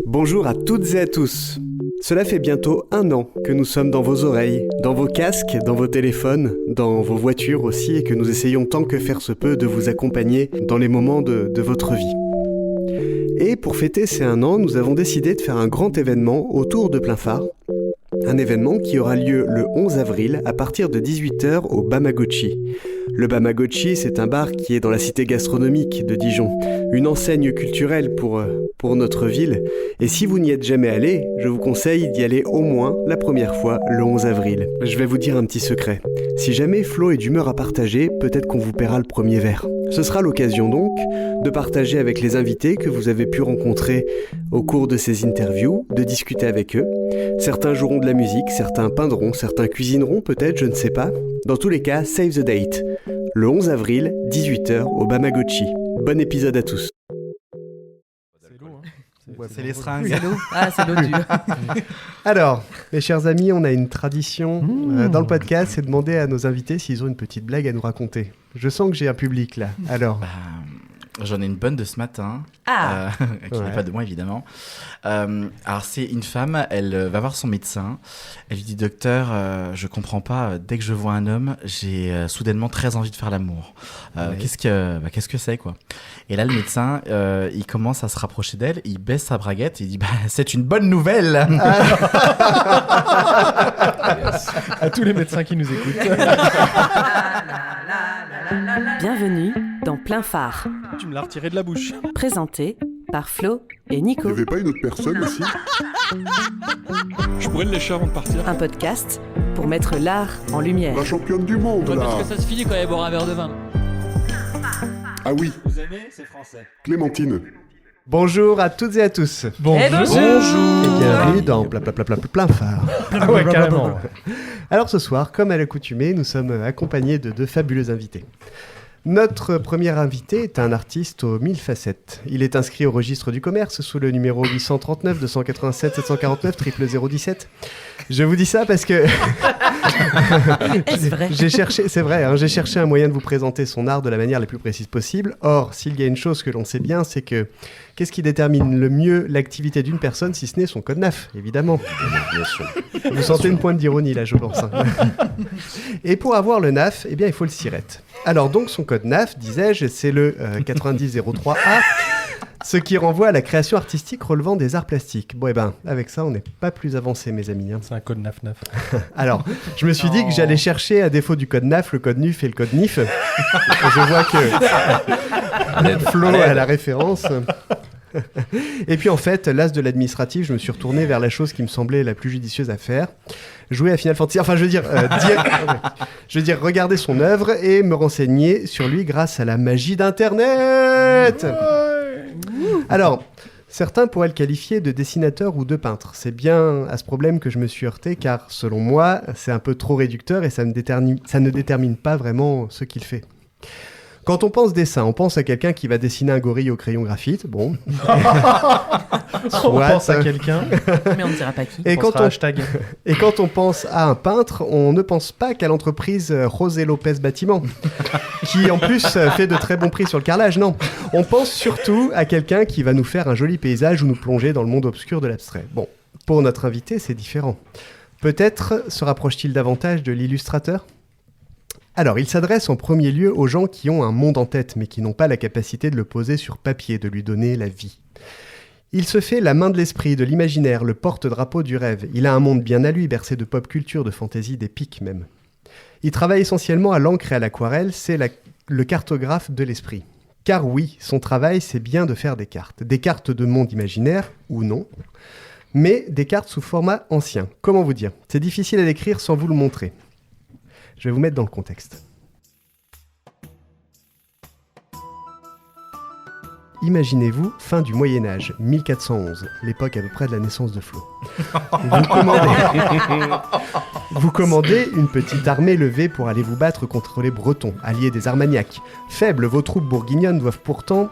Bonjour à toutes et à tous. Cela fait bientôt 1 an que nous sommes dans vos oreilles, dans vos casques, dans vos téléphones, dans vos voitures aussi, et que nous essayons tant que faire se peut de vous accompagner dans les moments de votre vie. Et pour fêter ces 1 an, nous avons décidé de faire un grand événement autour de Plein Phare. Un événement qui aura lieu le 11 avril à partir de 18h au Bamagochi. Le Bamagochi, c'est un bar qui est dans la cité gastronomique de Dijon, une enseigne culturelle pour notre ville. Et si vous n'y êtes jamais allé, je vous conseille d'y aller au moins la première fois le 11 avril. Je vais vous dire un petit secret. Si jamais Flo est d'humeur à partager, peut-être qu'on vous paiera le premier verre. Ce sera l'occasion donc de partager avec les invités que vous avez pu rencontrer au cours de ces interviews, de discuter avec eux. Certains joueront de la musique, certains peindront, certains cuisineront peut-être, je ne sais pas. Dans tous les cas, save the date. Le 11 avril, 18h au Bamagochi. Bon épisode à tous. C'est l'eau, hein. C'est les seringues. C'est l'eau. Ah, c'est l'eau dure. Alors, mes chers amis, on a une tradition dans le podcast, c'est de demander à nos invités s'ils ont une petite blague à nous raconter. Je sens que j'ai un public là. Alors, J'en ai une bonne de ce matin, qui n'est pas de moi évidemment. Alors c'est une femme, elle va voir son médecin, elle lui dit: docteur, je comprends pas, dès que je vois un homme, j'ai soudainement très envie de faire l'amour. Qu'est-ce que c'est quoi? Et là le médecin, il commence à se rapprocher d'elle, il baisse sa braguette et il dit: c'est une bonne nouvelle. À tous les médecins qui nous écoutent. Bienvenue dans Plein Phare, Tu me l'as retiré de la bouche. présenté par Flo et Nico. Il n'y avait pas une autre personne aussi? Je pourrais le lécher avant de partir. Un podcast pour mettre l'art en lumière. La championne du monde, Ouais, là. parce que ça se finit quand elle boit un verre de vin. Ah oui, Vous aimez? C'est français. Clémentine. bonjour à toutes et à tous. Bonjour. Et bienvenue dans Plein Phare. Ah ouais, carrément. Alors ce soir, comme à l'accoutumée, nous sommes accompagnés de 2 fabuleux invités. Notre premier invité est un artiste aux 1000 facettes. Il est inscrit au registre du commerce sous le numéro 839 287 749 00017. Je vous dis ça parce que Est-ce vrai? j'ai cherché un moyen de vous présenter son art de la manière la plus précise possible. Or, s'il y a une chose que l'on sait bien, c'est que qu'est-ce qui détermine le mieux l'activité d'une personne si ce n'est son code NAF, évidemment. Vous sentez une pointe d'ironie là, je pense. Et pour avoir le NAF, eh bien, il faut le SIRET. Alors donc, son code NAF, disais-je, c'est le 9003A, ce qui renvoie à la création artistique relevant des arts plastiques. Bon, eh ben, avec ça, on n'est pas plus avancé, mes amis. Hein. C'est un code 9-9. Alors, je me suis dit que j'allais chercher, à défaut du code NAF, le code NUF et le code NIF. Je vois que Flo a la référence. Et puis en fait, l'as de l'administratif, je me suis retourné vers la chose qui me semblait la plus judicieuse à faire. Jouer à Final Fantasy, enfin je veux dire regarder son œuvre et me renseigner sur lui grâce à la magie d'Internet. Alors, certains pourraient le qualifier de dessinateur ou de peintre. C'est bien à ce problème que je me suis heurté, car selon moi, c'est un peu trop réducteur et ça ne détermine pas vraiment ce qu'il fait. Quand on pense dessin, on pense à quelqu'un qui va dessiner un gorille au crayon graphite. Bon. On pense à quelqu'un. Mais on ne dira pas qui. Et quand, Hashtag. et quand on pense à un peintre, on ne pense pas qu'à l'entreprise José Lopez Bâtiment, qui en plus fait de très bons prix sur le carrelage. Non, on pense surtout à quelqu'un qui va nous faire un joli paysage ou nous plonger dans le monde obscur de l'abstrait. Bon, pour notre invité, c'est différent. Peut-être se rapproche-t-il davantage de l'illustrateur ? Alors, il s'adresse en premier lieu aux gens qui ont un monde en tête, mais qui n'ont pas la capacité de le poser sur papier, de lui donner la vie. Il se fait la main de l'esprit, de l'imaginaire, le porte-drapeau du rêve. Il a un monde bien à lui, bercé de pop culture, de fantaisie, d'épique même. Il travaille essentiellement à l'encre et à l'aquarelle, c'est le cartographe de l'esprit. Car oui, son travail, c'est bien de faire des cartes de monde imaginaire, ou non, mais des cartes sous format ancien. Comment vous dire ? C'est difficile à décrire sans vous le montrer. Je vais vous mettre dans le contexte. Imaginez-vous, fin du Moyen-Âge, 1411, l'époque à peu près de la naissance de Flo. Vous commandez une petite armée levée pour aller vous battre contre les Bretons, alliés des Armagnacs. Faibles, vos troupes bourguignonnes doivent pourtant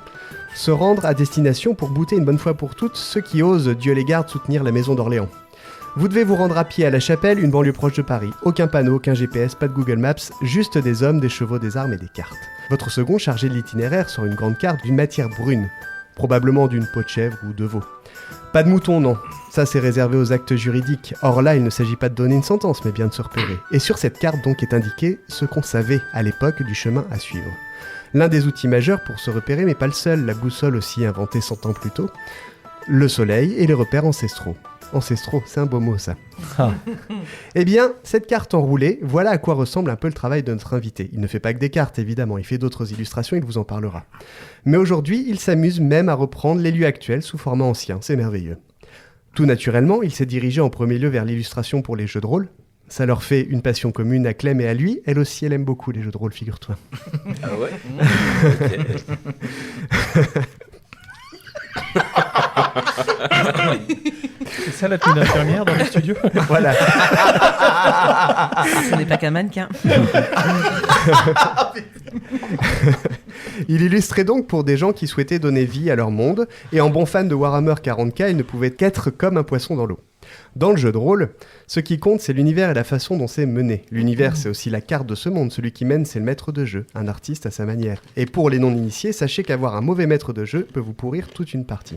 se rendre à destination pour bouter une bonne fois pour toutes ceux qui osent, Dieu les garde, soutenir la maison d'Orléans. Vous devez vous rendre à pied à La Chapelle, une banlieue proche de Paris. Aucun panneau, aucun GPS, pas de Google Maps, juste des hommes, des chevaux, des armes et des cartes. Votre second, chargé de l'itinéraire sur une grande carte d'une matière brune. probablement d'une peau de chèvre ou de veau. Pas de mouton, non. Ça, c'est réservé aux actes juridiques. Or là, il ne s'agit pas de donner une sentence, mais bien de se repérer. Et sur cette carte, donc, est indiqué ce qu'on savait à l'époque du chemin à suivre. L'un des outils majeurs pour se repérer, mais pas le seul, la boussole aussi inventée 100 ans plus tôt, le soleil et les repères ancestraux. Ancestraux, c'est un beau mot, ça. Ah. Eh bien, cette carte enroulée, voilà à quoi ressemble un peu le travail de notre invité. Il ne fait pas que des cartes, évidemment, il fait d'autres illustrations, il vous en parlera. Mais aujourd'hui, il s'amuse même à reprendre les lieux actuels sous format ancien, c'est merveilleux. Tout naturellement, il s'est dirigé en premier lieu vers l'illustration pour les jeux de rôle. Ça leur fait une passion commune à Clem et à lui. Elle aussi, elle aime beaucoup les jeux de rôle, figure-toi. Ah ouais. C'est ça la tenue d'infirmière dans le studio. Voilà. Ce n'est pas qu'un mannequin. Il illustrait donc pour des gens qui souhaitaient donner vie à leur monde, et en bon fan de Warhammer 40K, il ne pouvait qu'être comme un poisson dans l'eau. Dans le jeu de rôle, ce qui compte, c'est l'univers et la façon dont c'est mené. L'univers, c'est aussi la carte de ce monde. Celui qui mène, c'est le maître de jeu, un artiste à sa manière. Et pour les non-initiés, sachez qu'avoir un mauvais maître de jeu peut vous pourrir toute une partie.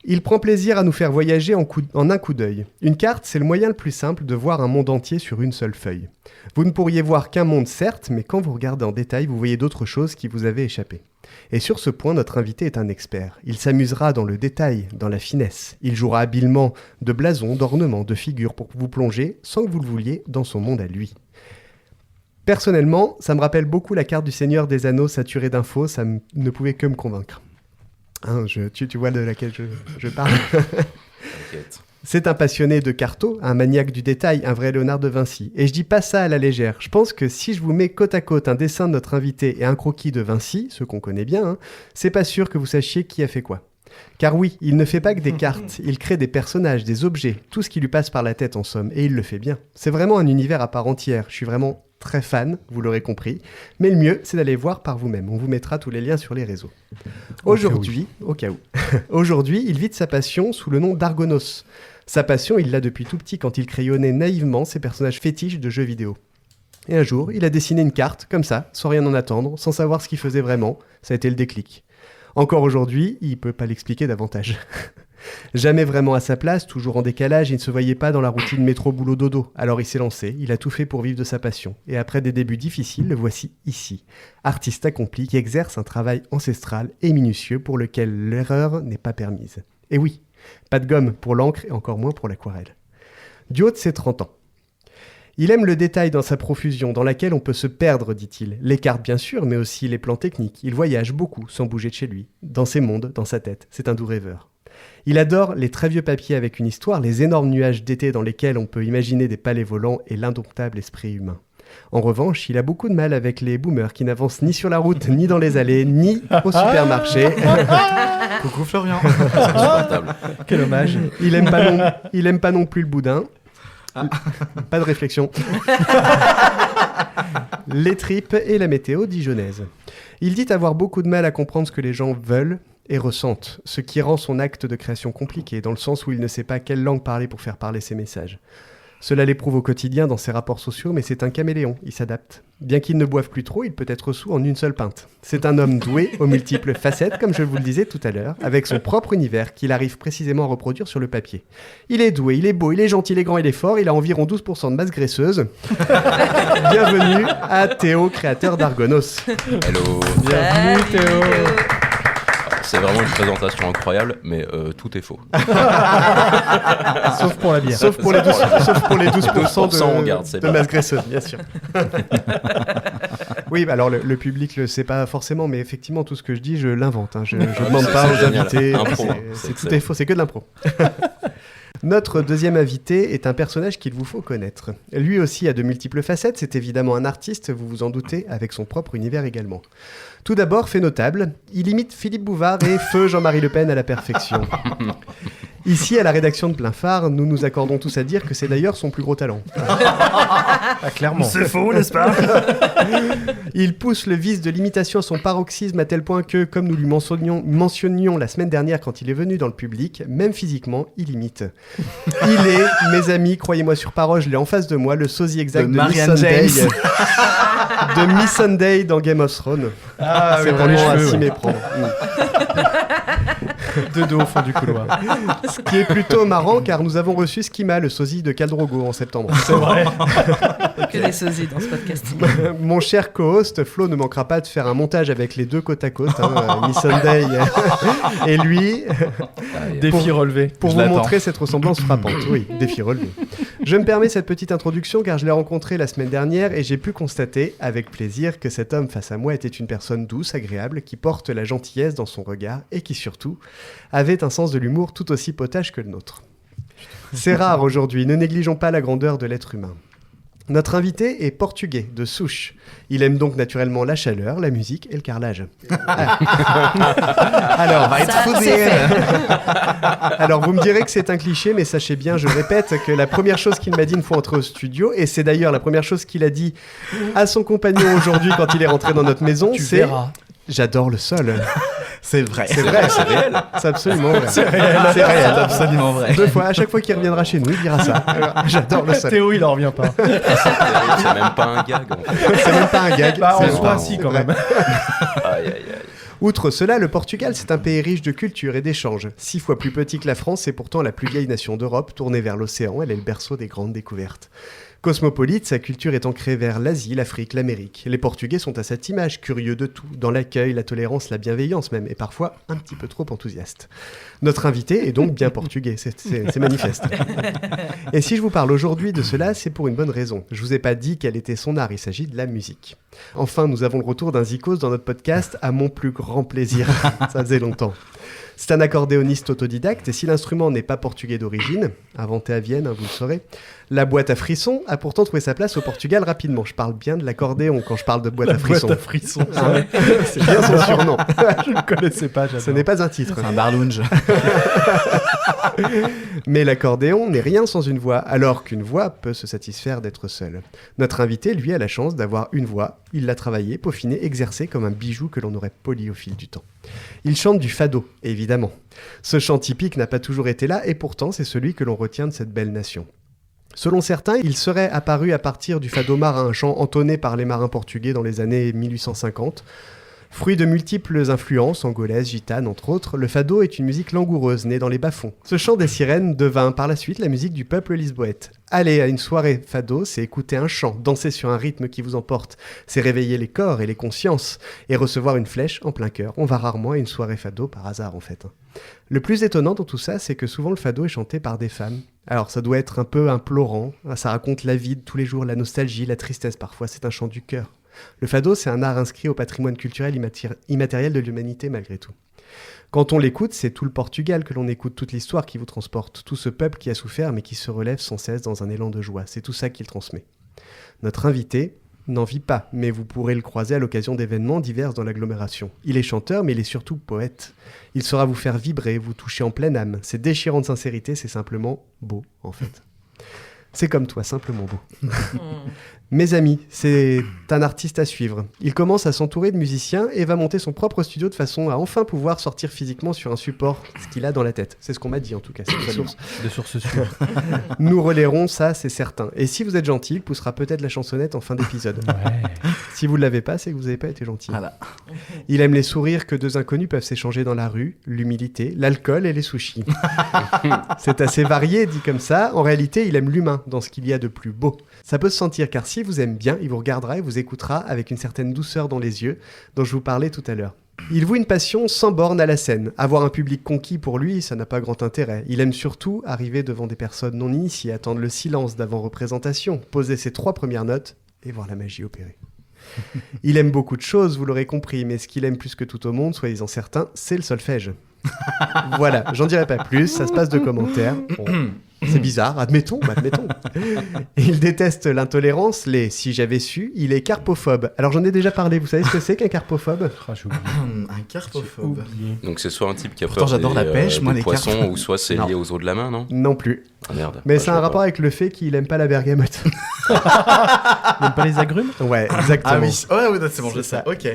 Il prend plaisir à nous faire voyager en un coup d'œil. Une carte, c'est le moyen le plus simple de voir un monde entier sur une seule feuille. Vous ne pourriez voir qu'un monde, certes, mais quand vous regardez en détail, vous voyez d'autres choses qui vous avaient échappé. Et sur ce point, notre invité est un expert. Il s'amusera dans le détail, dans la finesse. Il jouera habilement de blasons, d'ornements, de figures pour vous plonger, sans que vous le vouliez, dans son monde à lui. Personnellement, ça me rappelle beaucoup la carte du Seigneur des Anneaux saturée d'infos, ça ne pouvait que me convaincre. Hein, tu vois de laquelle je parle. C'est un passionné de carto, un maniaque du détail, un vrai Léonard de Vinci. Et je dis pas ça à la légère. Je pense que si je vous mets côte à côte un dessin de notre invité et un croquis de Vinci, ceux qu'on connaît bien, c'est pas sûr que vous sachiez qui a fait quoi. Car oui, il ne fait pas que des cartes, il crée des personnages, des objets, tout ce qui lui passe par la tête en somme, et il le fait bien. C'est vraiment un univers à part entière, je suis vraiment très fan, vous l'aurez compris, mais le mieux, c'est d'aller voir par vous-même. On vous mettra tous les liens sur les réseaux. Aujourd'hui, au cas où, aujourd'hui, il vit de sa passion sous le nom d'Argonos. Sa passion, il l'a depuis tout petit quand il crayonnait naïvement ses personnages fétiches de jeux vidéo. Et un jour, il a dessiné une carte, comme ça, sans rien en attendre, sans savoir ce qu'il faisait vraiment. Ça a été le déclic. Encore aujourd'hui, il peut pas l'expliquer davantage. Jamais vraiment à sa place, toujours en décalage, il ne se voyait pas dans la routine métro-boulot-dodo. Alors il s'est lancé, il a tout fait pour vivre de sa passion. Et après des débuts difficiles, le voici ici. Artiste accompli qui exerce un travail ancestral et minutieux pour lequel l'erreur n'est pas permise. Et oui, pas de gomme pour l'encre et encore moins pour l'aquarelle. Du haut de ses 30 ans. Il aime le détail dans sa profusion, dans laquelle on peut se perdre, dit-il. Les cartes bien sûr, mais aussi les plans techniques. Il voyage beaucoup, sans bouger de chez lui. Dans ses mondes, dans sa tête. C'est un doux rêveur. Il adore les très vieux papiers avec une histoire, les énormes nuages d'été dans lesquels on peut imaginer des palais volants et l'indomptable esprit humain. En revanche, il a beaucoup de mal avec les boomers qui n'avancent ni sur la route, ni dans les allées, ni au supermarché. Coucou Florian. Quel hommage. Il aime pas non plus le boudin. Pas de réflexion. Les tripes et la météo dijonnaise. Il dit avoir beaucoup de mal à comprendre ce que les gens veulent et ressentent, ce qui rend son acte de création compliqué, dans le sens où il ne sait pas quelle langue parler pour faire parler ses messages. Cela l'éprouve au quotidien dans ses rapports sociaux, mais c'est un caméléon, il s'adapte. Bien qu'il ne boive plus trop, il peut être saoul en une seule pinte. C'est un homme doué aux multiples facettes, comme je vous le disais tout à l'heure, avec son propre univers qu'il arrive précisément à reproduire sur le papier. Il est doué, il est beau, il est gentil, il est grand, il est fort, il a environ 12% de masse graisseuse. Bienvenue à Théo, créateur d'Argonos. Hello. Bienvenue Théo. C'est vraiment une présentation incroyable, mais tout est faux. Sauf pour la bière. Sauf pour les 12% on garde, c'est de pas. masse graisseuse, bien sûr. Oui, bah alors le public le sait pas forcément, mais effectivement, tout ce que je dis, je l'invente. Je demande pas aux génial. invités. Impro, Tout est faux, c'est que de l'impro. Notre deuxième invité est un personnage qu'il vous faut connaître. Lui aussi a de multiples facettes, c'est évidemment un artiste, vous vous en doutez, avec son propre univers également. Tout d'abord, fait notable, il imite Philippe Bouvard et feu Jean-Marie Le Pen à la perfection. Ici, à la rédaction de Plein Phare, nous nous accordons tous à dire que c'est d'ailleurs son plus gros talent. Clairement. C'est faux, n'est-ce pas? Il pousse le vice de l'imitation à son paroxysme à tel point que, comme nous lui mentionnions la semaine dernière quand il est venu dans le public, même physiquement, il imite. Il est, mes amis, croyez-moi sur parole, je l'ai en face de moi, le sosie exact de Miss Marianne Sunday. James. De Miss Sunday dans Game of Thrones. Ah, C'est oui, pour les vraiment à cheveux, s'y ouais. méprendre. De dos au fond du couloir. Ce qui est plutôt marrant car nous avons reçu Skima, le sosie de Khal Drogo en septembre. C'est vrai. Que des sosies dans ce podcast. Mon cher co-host, Flo ne manquera pas de faire un montage avec les deux côte à côte, Miss Sunday et lui, Défi relevé. pour Je vous l'attends. montrer cette ressemblance frappante. Oui, défi relevé. Je me permets cette petite introduction car je l'ai rencontré la semaine dernière et j'ai pu constater, avec plaisir, que cet homme face à moi était une personne douce, agréable, qui porte la gentillesse dans son regard et qui surtout avait un sens de l'humour tout aussi potache que le nôtre. C'est rare aujourd'hui, ne négligeons pas la grandeur de l'être humain. Notre invité est portugais, de souche. Il aime donc naturellement la chaleur, la musique et le carrelage. Alors, va être Ça, fou c'est Alors, vous me direz que c'est un cliché, mais sachez bien, je répète, que la première chose qu'il m'a dit une fois entré au studio, et c'est d'ailleurs la première chose qu'il a dit à son compagnon aujourd'hui quand il est rentré dans notre maison, Tu c'est verras. « J'adore le sol C'est vrai. ». C'est vrai, C'est réel. c'est absolument vrai. C'est C'est réel. absolument vrai. 2 fois, à chaque fois qu'il reviendra chez nous, il dira ça. J'adore le sol. Théo, il en revient pas. C'est même pas un gag, en fait. C'est même pas un gag. Bah, c'est en même soi, pas- si, c'est quand vrai. même. Aïe, aïe, aïe. Outre cela, le Portugal, c'est un pays riche de culture et d'échanges. 6 fois plus petit que la France, c'est pourtant la plus vieille nation d'Europe, tournée vers l'océan, elle est le berceau des grandes découvertes. Cosmopolite, sa culture est ancrée vers l'Asie, l'Afrique, l'Amérique. Les Portugais sont à cette image, curieux de tout, dans l'accueil, la tolérance, la bienveillance même, et parfois un petit peu trop enthousiastes. Notre invité est donc bien portugais, c'est manifeste. Et si je vous parle aujourd'hui de cela, c'est pour une bonne raison. Je vous ai pas dit quel était son art, il s'agit de la musique. Enfin, nous avons le retour d'un zikos dans notre podcast, à mon plus grand plaisir. Ça faisait longtemps. C'est un accordéoniste autodidacte, et si l'instrument n'est pas portugais d'origine, inventé à Vienne, vous le saurez, la boîte à frissons a pourtant trouvé sa place au Portugal rapidement. Je parle bien de l'accordéon quand je parle de boîte à frissons. Boîte à frissons. Ah, c'est bien son surnom. Je ne connaissais pas, j'adore. Ce n'est pas un titre. C'est un bar lounge. Mais l'accordéon n'est rien sans une voix, alors qu'une voix peut se satisfaire d'être seule. Notre invité, lui, a la chance d'avoir une voix. Il l'a travaillée, peaufinée, exercée comme un bijou que l'on aurait poli au fil du temps. Il chante du fado, évidemment. Ce chant typique n'a pas toujours été là, et pourtant c'est celui que l'on retient de cette belle nation. Selon certains, il serait apparu à partir du fado marin, un chant entonné par les marins portugais dans les années 1850. Fruit de multiples influences, angolaises, gitanes, entre autres, le fado est une musique langoureuse, née dans les bas-fonds. Ce chant des sirènes devint par la suite la musique du peuple lisboète. Aller à une soirée fado, c'est écouter un chant, danser sur un rythme qui vous emporte, c'est réveiller les corps et les consciences, et recevoir une flèche en plein cœur. On va rarement à une soirée fado par hasard, en fait. Le plus étonnant dans tout ça, c'est que souvent le fado est chanté par des femmes. Alors ça doit être un peu implorant, ça raconte la vie de tous les jours, la nostalgie, la tristesse parfois, c'est un chant du cœur. Le fado, c'est un art inscrit au patrimoine culturel immatériel de l'humanité malgré tout. Quand on l'écoute, c'est tout le Portugal que l'on écoute, toute l'histoire qui vous transporte, tout ce peuple qui a souffert mais qui se relève sans cesse dans un élan de joie. C'est tout ça qu'il transmet. Notre invité n'en vit pas, mais vous pourrez le croiser à l'occasion d'événements divers dans l'agglomération. Il est chanteur, mais il est surtout poète. Il saura vous faire vibrer, vous toucher en pleine âme. C'est déchirant de sincérité, c'est simplement beau, en fait. C'est comme toi, simplement beau. Mes amis, c'est un artiste à suivre. Il commence à s'entourer de musiciens et va monter son propre studio de façon à enfin pouvoir sortir physiquement sur un support ce qu'il a dans la tête. C'est ce qu'on m'a dit en tout cas, c'est sa source. De sources sûres. Nous relayerons ça, c'est certain. Et si vous êtes gentil, il poussera peut-être la chansonnette en fin d'épisode. Ouais. Si vous ne l'avez pas, c'est que vous n'avez pas été gentil. Voilà. Il aime les sourires que deux inconnus peuvent s'échanger dans la rue, l'humilité, l'alcool et les sushis. C'est assez varié dit comme ça. En réalité, il aime l'humain dans ce qu'il y a de plus beau. Ça peut se sentir car s'il vous aime bien, il vous regardera et vous écoutera avec une certaine douceur dans les yeux dont je vous parlais tout à l'heure. Il voue une passion sans borne à la scène. Avoir un public conquis pour lui, ça n'a pas grand intérêt. Il aime surtout arriver devant des personnes non initiées, attendre le silence d'avant-représentation, poser ses 3 premières notes et voir la magie opérer. Il aime beaucoup de choses, vous l'aurez compris, mais ce qu'il aime plus que tout au monde, soyez-en certains, c'est le solfège. Voilà, j'en dirai pas plus, ça se passe de commentaires. Bon, C'est bizarre, admettons. Et il déteste l'intolérance, les si j'avais su, il est carpophobe. Alors j'en ai déjà parlé, vous savez ce que c'est qu'un carpophobe ? J'ai oublié. Un carpophobe. Donc c'est soit un type qui a Pourtant, peur j'adore la pêche, moi, des les poissons, carpes. ou soit c'est Non. lié aux os de la main, non ? Non plus. Ah merde. Mais Bah, c'est je un sais rapport pas. avec le fait qu'il aime pas la bergamote. Même pas les agrumes? Ouais, exactement. Ah oui, ouais, c'est bon, C'est je sais. ça. Ok.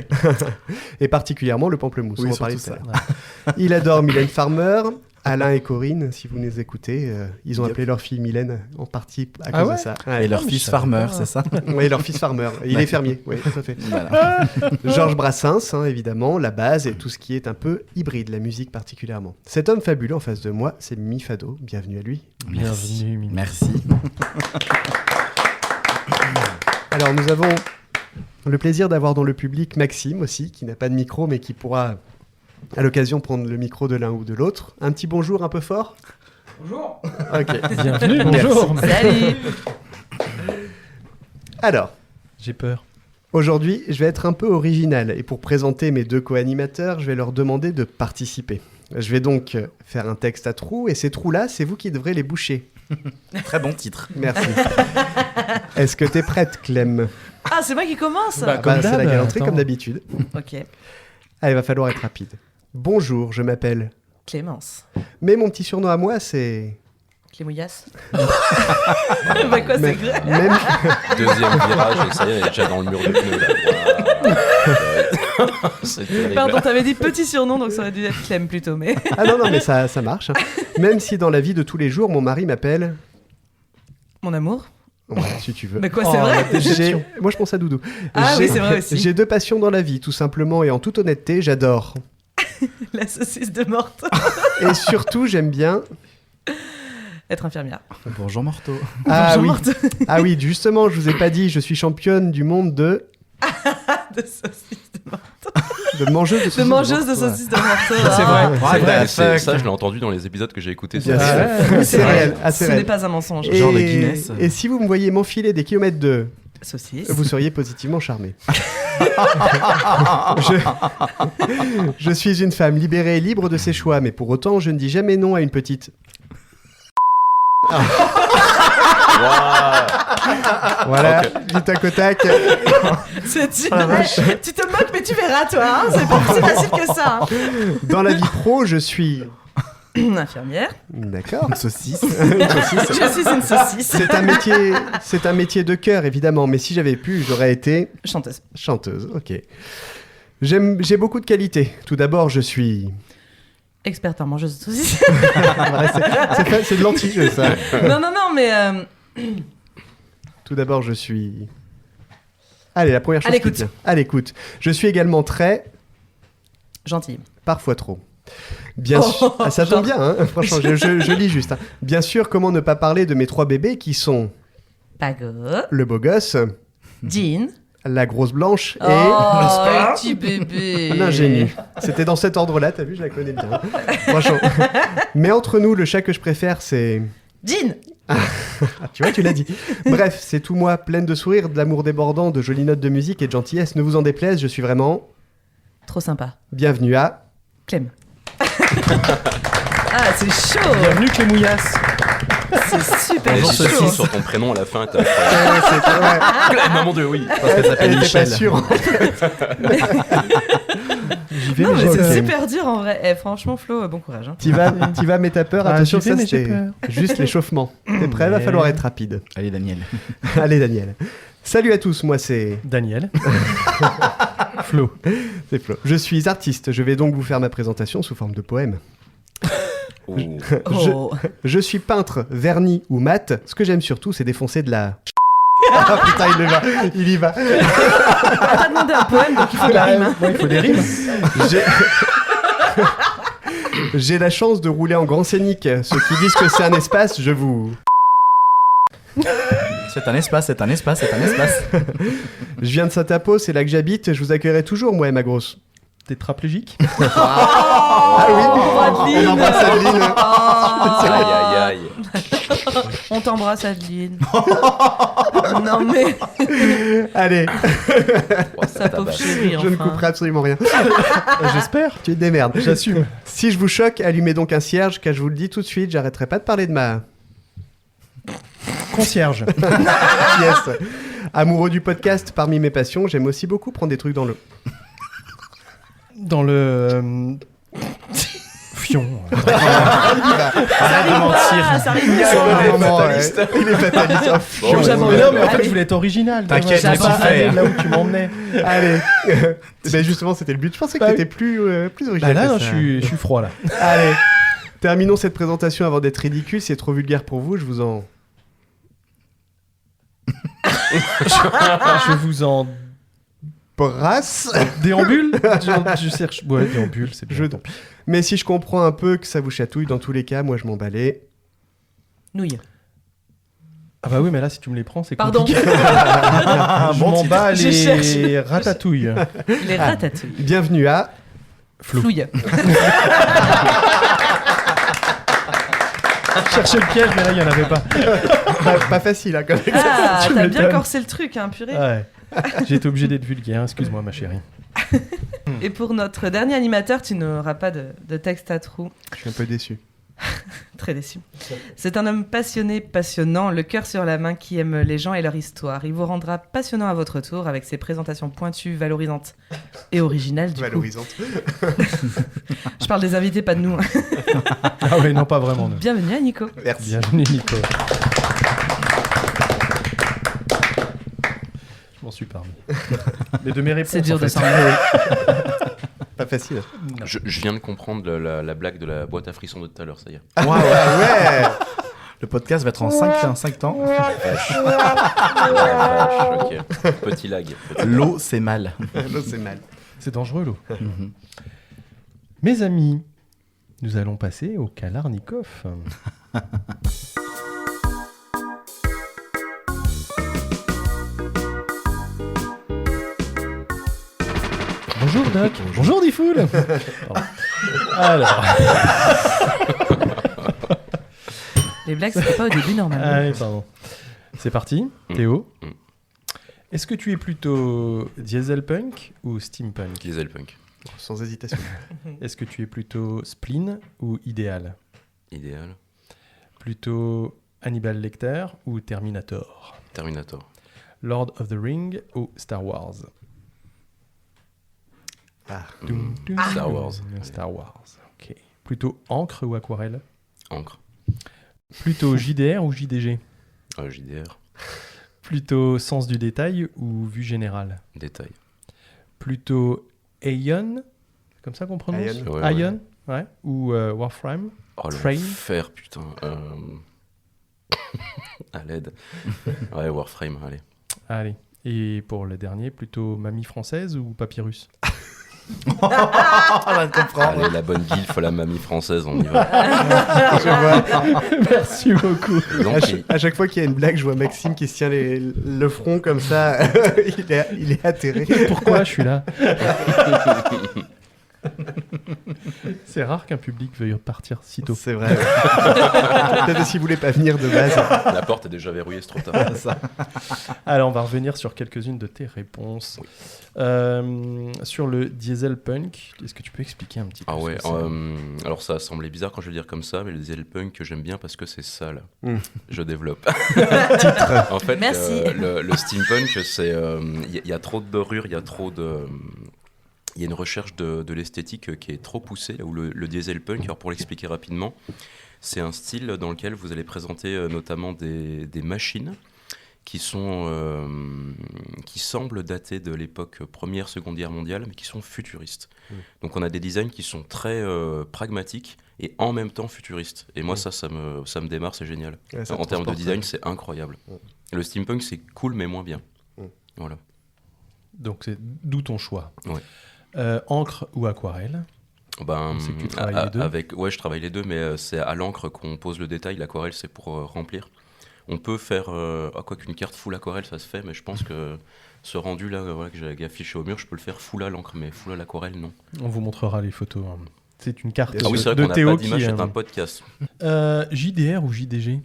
Et particulièrement le pamplemousse, Oui, on en parlait tout surtout à l'heure. Il adore Mylène Farmer. Alain et Corinne, si vous nous écoutez, ils ont Yep. appelé leur fille Mylène en partie à Ah cause ouais de ça. Et leur mais fils je savais farmer, pas. c'est ça? Oui, leur fils Farmer. Il est fermier, oui, tout à fait. Voilà. Georges Brassens, hein, évidemment, la base et tout ce qui est un peu hybride, la musique particulièrement. Cet homme fabuleux en face de moi, c'est Mimi Fado. Bienvenue à lui. Merci. Bienvenue, Mimi. Merci. Alors, nous avons le plaisir d'avoir dans le public Maxime aussi, qui n'a pas de micro, mais qui pourra, à l'occasion, prendre le micro de l'un ou de l'autre. Un petit bonjour un peu fort. Bonjour. Ok. Bienvenue, bonjour. Salut. Alors, J'ai peur. aujourd'hui, je vais être un peu original et pour présenter mes deux co-animateurs, je vais leur demander de participer. Je vais donc faire un texte à trous et ces trous-là, c'est vous qui devrez les boucher. Très bon titre. Merci. Est-ce que t'es prête, Clem ? Ah, c'est moi qui commence. Bah, comme c'est la d'hab, galanterie attends. comme d'habitude. Ok. Allez, va falloir être rapide. Bonjour, je m'appelle. Clémence. Mais mon petit surnom à moi, c'est... Clémouillasse. Bah quoi, c'est Mais- vrai. Même... Deuxième virage, et ça y est, elle est déjà dans le mur de pneus là. Waouh. C'est terrible. Pardon, t'avais dit petit surnom, donc ça aurait dû être Clem plutôt, mais... Ah non, mais ça marche. Même si dans la vie de tous les jours, mon mari m'appelle... Mon amour. Ouais, si tu veux. Mais quoi, c'est vrai Moi, je pense à Doudou. Ah oui, J'ai- c'est vrai aussi. J'ai deux passions dans la vie, tout simplement, et en toute honnêteté, j'adore. La saucisse de morte. Et surtout, j'aime bien... Être infirmière. Bonjour Morteau. Ah Bonjour, oui. morte. Ah oui, justement, je vous ai pas dit, je suis championne du monde de saucisse de morte. mangeuse de De saucisses. mangeuse de Ouais. saucisses de morte. C'est vrai. Ouais, Ouais, fuck. ça, je l'ai entendu dans les épisodes que j'ai écoutés. Bien c'est sûr. vrai. Ouais. C'est vrai. réel, assez Ce n'est réel. pas un mensonge. Genre le Guinness. Et si vous me voyez m'enfiler des kilomètres de... Saucisse. Vous seriez positivement charmé. je suis une femme libérée et libre de ses choix, mais pour autant, je ne dis jamais non à une petite... Waouh. Voilà, Ok. du tac au tac. C'est Ah, la vache. Tu te moques, mais tu verras, toi. Hein, c'est pas si facile que ça. Hein. Dans la vie pro, je suis... Infirmière. D'accord. Une saucisse. Je suis une saucisse. C'est un métier de cœur, évidemment, mais si j'avais pu, j'aurais été Chanteuse. chanteuse. Ok. J'ai beaucoup de qualités. Tout d'abord, je suis... Experte en mangeuse de saucisses. Ouais, c'est de l'anti-jeu, ça. non, mais... Tout d'abord, je suis... Allez, la première chose À qui l'écoute. vient. À l'écoute. Je suis également très... Gentille. Parfois trop. Bien sûr... Ah, ça tombe bien, hein. Franchement, je lis juste. Hein. Bien sûr, comment ne pas parler de mes trois bébés qui sont Pago. le beau gosse, Jean. la grosse blanche Oh, et... petit bébé. L'ingénu. C'était dans cet ordre-là, t'as vu, je la connais bien. Franchement. Mais entre nous, le chat que je préfère, c'est... Jean. Ah, tu vois, tu l'as dit. Bref, c'est tout moi, pleine de sourires, de l'amour débordant, de jolies notes de musique et de gentillesse. Ne vous en déplaise, je suis vraiment... Trop sympa. Bienvenue à... Clem. Ah, c'est chaud. Bienvenue, Clémouillasse. C'est super Et Bonjour, si chaud. sur ton prénom à la fin, t'as. Maman de oui. Parce qu'elle s'appelle Elle était pas Michel. sûre. J'y vais, Non, mais mais j'ai c'est peur. super dur en vrai. Eh, franchement, Flo, bon courage. Hein. T'y vas, mais t'as peur. Ah, Attention, j'y vais, ça mais j'ai c'était peur. juste l'échauffement. T'es prêt? Va Mais- falloir être rapide. Allez Daniel. Allez, Daniel. Salut à tous, moi c'est... Daniel. Flo. C'est Flo. Je suis artiste, je vais donc vous faire ma présentation sous forme de poème. Oh. Oh. Je suis peintre, vernis ou mat. Ce que j'aime surtout, c'est défoncer de la... Ah putain, il y va. On t'a demandé un poème, donc il faut de la rime. Hein. Ouais, il faut des rimes. J'ai... J'ai la chance de rouler en grand scénic. Ceux qui disent que c'est un espace, je vous... C'est un espace, c'est un espace, c'est un espace. Je viens de Saint-Apo, c'est là que j'habite. Je vous accueillerai toujours, moi et ma grosse. Tétraplégique. Ah oui, on embrasse Adeline. Aïe aïe aïe. On t'embrasse, Adeline. Non mais, Allez, Oh, sa pauvre chérie, je ne enfin. couperai absolument rien. J'espère. Tu te démerdes. J'assume. Si je vous choque, allumez donc un cierge, car je vous le dis tout de suite, j'arrêterai pas de parler de ma... Concierge. Yes. Amoureux du podcast, parmi mes passions, j'aime aussi beaucoup prendre des trucs dans le... Dans le... Fion. Arrête de mentir. Ça arrive bien. Il est fataliste. Bon, J'avais ouais. non, mais en fait, Allez. je voulais être original. T'inquiète, J'avais on pas s'y fait, allé hein. là où tu m'emmenais. Allez. Ben justement, c'était le but. Je pensais que Bah t'étais plus original. Bah là, que non, ça. je suis froid là. Allez. Terminons cette présentation avant d'être ridicule. Si c'est trop vulgaire pour vous, je vous en... Je vous en brasse. déambule. Je cherche. Ouais, déambule, c'est bien. Je- Mais si je comprends un peu que ça vous chatouille, dans tous les cas, moi je m'en balais. Nouille. Ah bah oui, mais là, si tu me les prends, c'est Pardon. compliqué. Je bon m'en titre. bats J'ai les cherché. ratatouilles. Les ratatouilles. Bienvenue à... Flouille. Je cherchais le piège, mais là, il n'y en avait pas. pas facile, hein, quand même. Ah, Tu t'as bien m'étonnes. corsé le truc, hein, purée. Ouais. J'ai été obligé d'être vulgaire, excuse-moi, ma chérie. Et pour notre dernier animateur, tu n'auras pas de texte à trous. Je suis un peu déçu. Très déçu. C'est un homme passionné, passionnant, le cœur sur la main, qui aime les gens et leur histoire. Il vous rendra passionnant à votre tour avec ses présentations pointues, valorisantes et originales. Du coup. Valorisante. Je parle des invités, pas de nous. Ah ouais, non, pas vraiment. non. Bienvenue à Nico. Merci. Bienvenue, Nico. Je m'en suis parmi. Mais de mes réponses, C'est dur en de fait. s'en remettre. Pas facile. Non. Je viens de comprendre la blague de la boîte à frissons de tout à l'heure, ça y est. Ouais. Le podcast va être en 5 temps. Vache, ok. Petit lag. L'eau, c'est mal. Là, c'est mal. C'est dangereux, l'eau. Mhm. Mes amis, nous allons passer au Kalarnikov. Bonjour Doc. Bonjour Difool. Alors, Les blagues, c'était pas au début, normalement. allez, pardon. C'est parti. Théo. Mm. Est-ce que tu es plutôt dieselpunk ou steampunk? Dieselpunk. Sans hésitation. Est-ce que tu es plutôt spleen ou idéal? Idéal. Plutôt Hannibal Lecter ou Terminator? Terminator. Lord of the Ring ou Star Wars? Doum, doum. Star Wars. Star Wars, ok. Plutôt encre ou aquarelle? Encre. Plutôt JDR ou JDG? JDR. Plutôt sens du détail ou vue générale? Détail. Plutôt Aeon, c'est comme ça qu'on prononce? Aeon. Ouais, ouais. Aeon, ouais. Ou Warframe? Oh, Frame. l'enfer, putain. À l'aide. Ouais, Warframe, allez. Allez. Et pour le dernier, plutôt mamie française ou papyrus? On va te comprendre. Allez, la bonne guilfe, la mamie française, on y va. Merci beaucoup. Je vous en prie. À chaque fois qu'il y a une blague, je vois Maxime qui se tient le front comme ça. il est atterré. Pourquoi je suis là? C'est rare qu'un public veuille partir si tôt. C'est vrai. Peut-être s'il voulait pas venir de base. La porte est déjà verrouillée, c'est trop tard. Alors, on va revenir sur quelques-unes de tes réponses. Oui. Sur le dieselpunk, est-ce que tu peux expliquer un petit peu Ah ce ouais, que c'est? alors ça a semblé bizarre quand je vais le dire comme ça, mais le dieselpunk, j'aime bien parce que c'est sale. Mm. Je développe. En fait, Merci. le steampunk, c'est il y a trop de dorures, il y a trop de... Il y a une recherche de l'esthétique qui est trop poussée, là où le dieselpunk, alors pour l'expliquer rapidement, c'est un style dans lequel vous allez présenter notamment des machines qui semblent dater de l'époque Première, Seconde Guerre mondiale, mais qui sont futuristes. Donc on a des designs qui sont très pragmatiques et en même temps futuristes. Et moi ça me démarre, c'est génial. Ouais, ça En termes de transporte. design, c'est incroyable. Le steampunk, c'est cool, mais moins bien. Voilà. Donc, c'est d'où ton choix. Ouais. Encre ou aquarelle? Ben, On sait que tu travailles les deux. Ouais, je travaille les deux, mais c'est à l'encre qu'on pose le détail. L'aquarelle, c'est pour remplir. On peut faire, quoi qu'une carte full aquarelle, ça se fait, mais je pense que ce rendu-là voilà, que j'ai affiché au mur, je peux le faire full à l'encre, mais full à l'aquarelle, non. On vous montrera les photos. Hein. C'est une carte Ah oui, c'est vrai de qu'on n'a Théo pas qui... d'image, c'est un podcast. JDR ou JDG?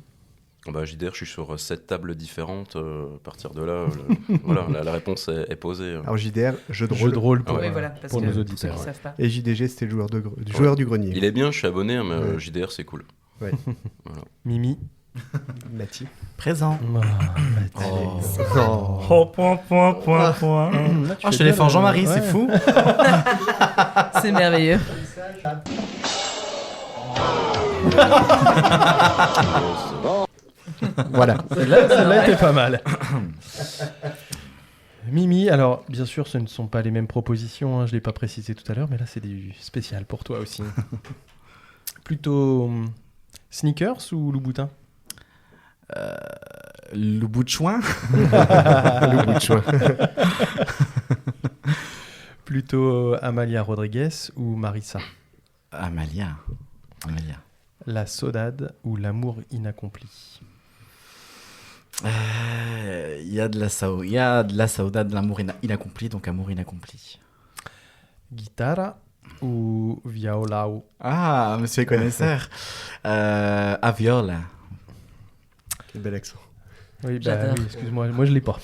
Bah, JDR, je suis sur 7 tables différentes. À partir de là, voilà, la réponse est posée. Alors JDR, jeu de Jeu rôle. de rôle pour, Oui, voilà, parce pour que nos pour ceux auditeurs. qui Ouais. savent pas. Et JDG, c'était le joueur du grenier. Il est bien, je suis abonné, mais Ouais. JDR, c'est cool. Mimi, Mathis. Présent. Point. Je te défends Jean-Marie, c'est fou. C'est merveilleux. Voilà. Celle-là était pas mal. Mimi, alors bien sûr ce ne sont pas les mêmes propositions, hein, je ne l'ai pas précisé tout à l'heure, mais là c'est du spécial pour toi aussi. Plutôt sneakers ou Louboutin? Le bout de chouin. Le bout de choix. Plutôt Amalia Rodriguez ou Marissa? Amalia. La saudade ou l'amour inaccompli? Il y a de la saudade, de l'amour inaccompli, donc amour inaccompli. Guitara ou violao? Ah, monsieur connaisseur. À viola. Quel bel accent. Oui, J'adore. oui, excuse-moi, moi je l'ai pas.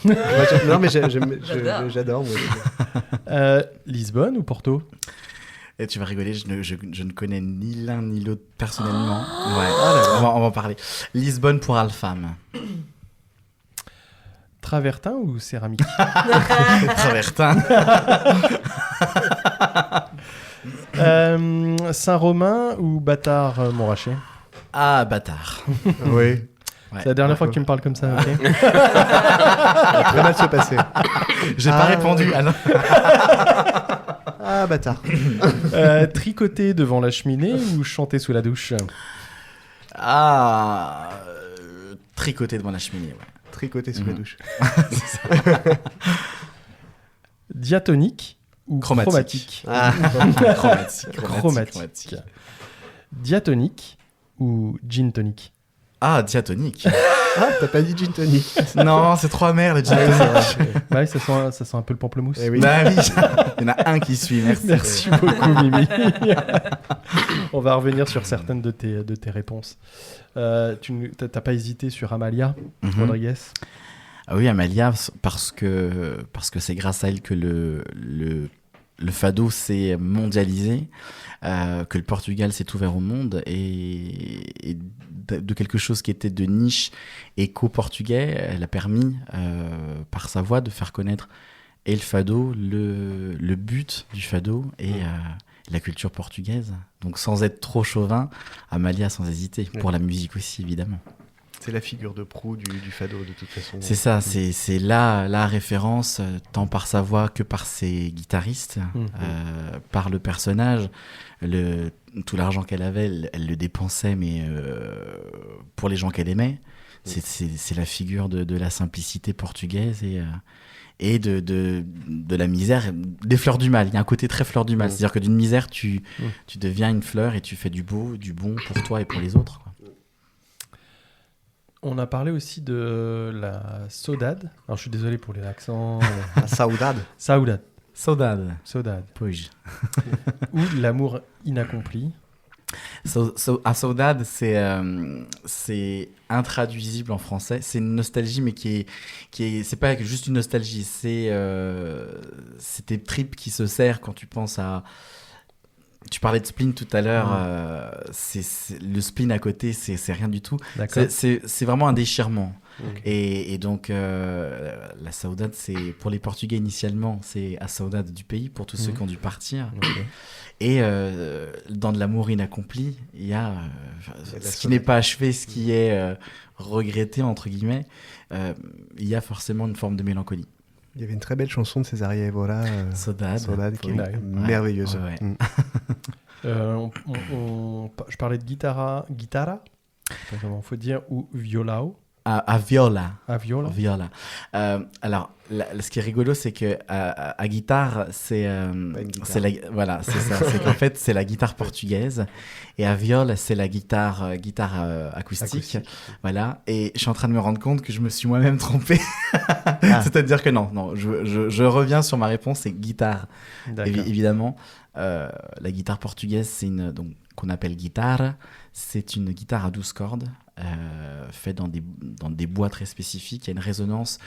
Non, mais J'adore. moi. Lisbonne ou Porto? Et tu vas rigoler, je ne connais ni l'un ni l'autre personnellement. Ouais, on va en parler. Lisbonne pour Alfam. Travertin ou céramique? Travertin. Saint-Romain ou Bâtard Montrachet? Ah, bâtard. Oui. Ouais. C'est la dernière fois que tu me parles comme ça, ok? Ça va très mal se passer. J'ai pas répondu. Ah non. Ah, bâtard. Tricoter devant la cheminée ou chanter sous la douche? Ah, tricoter devant la cheminée, ouais. Tricoter sous la douche. Diatonique ou Chromatique. chromatique? Ah. Chromatique. Diatonique ou gin tonic? Ah, diatonique. Ah, t'as pas dit gin tonic. Non, c'est trop amer le gin tonic. Bah oui, ça sent un peu le pamplemousse. Eh oui. Bah oui, il y en a un qui suit, merci. Merci beaucoup, Mimi. On va revenir sur certaines de tes réponses. Tu n'as pas hésité sur Amalia Rodriguez? Ah oui, Amalia, parce que c'est grâce à elle que le fado s'est mondialisé, que le Portugal s'est ouvert au monde et de quelque chose qui était de niche éco-portugais, elle a permis, par sa voix, de faire connaître et le fado, le but du fado et la culture portugaise. Donc sans être trop chauvin, Amalia sans hésiter, pour la musique aussi évidemment. C'est la figure de proue du fado de toute façon. C'est ça, c'est la référence, tant par sa voix que par ses guitaristes, par le personnage. Tout l'argent qu'elle avait, elle le dépensait, mais pour les gens qu'elle aimait. C'est la figure de la simplicité portugaise et de la misère, des fleurs du mal. Il y a un côté très fleur du mal, c'est-à-dire que d'une misère, tu deviens une fleur et tu fais du beau, du bon pour toi et pour les autres, quoi. On a parlé aussi de la saudade. Alors je suis désolé pour les accents. Saudade. Saudade. Pois. Ou l'amour inaccompli. A saudade, c'est intraduisible en français. C'est une nostalgie, mais c'est pas juste une nostalgie. C'est tes tripes qui se serrent quand tu penses à. Tu parlais de spleen tout à l'heure. Le spleen à côté, c'est rien du tout. C'est vraiment un déchirement. Okay. Et donc, la saudade, c'est pour les Portugais initialement, c'est a saudade du pays pour tous ceux qui ont dû partir. Okay. Et dans de l'amour inaccompli, il y a ce qui n'est pas achevé, ce qui est regretté, entre guillemets. Il y a forcément une forme de mélancolie. Il y avait une très belle chanson de Cesaria Evora, Saudade, qui est merveilleuse. Ouais. Je parlais de guitara, comment faut dire, ou violao. À viola. À viola. Alors, ce qui est rigolo, c'est que à guitare, c'est voilà, c'est ça. C'est qu'en fait, c'est la guitare portugaise, et à viole, c'est la guitare acoustique. Voilà. Et je suis en train de me rendre compte que je me suis moi-même trompé. C'est-à-dire que non, je reviens sur ma réponse, c'est guitare. Évidemment, la guitare portugaise, c'est qu'on appelle guitare. C'est une guitare à 12 cordes. Faite dans des bois très spécifiques. Il y a une résonance.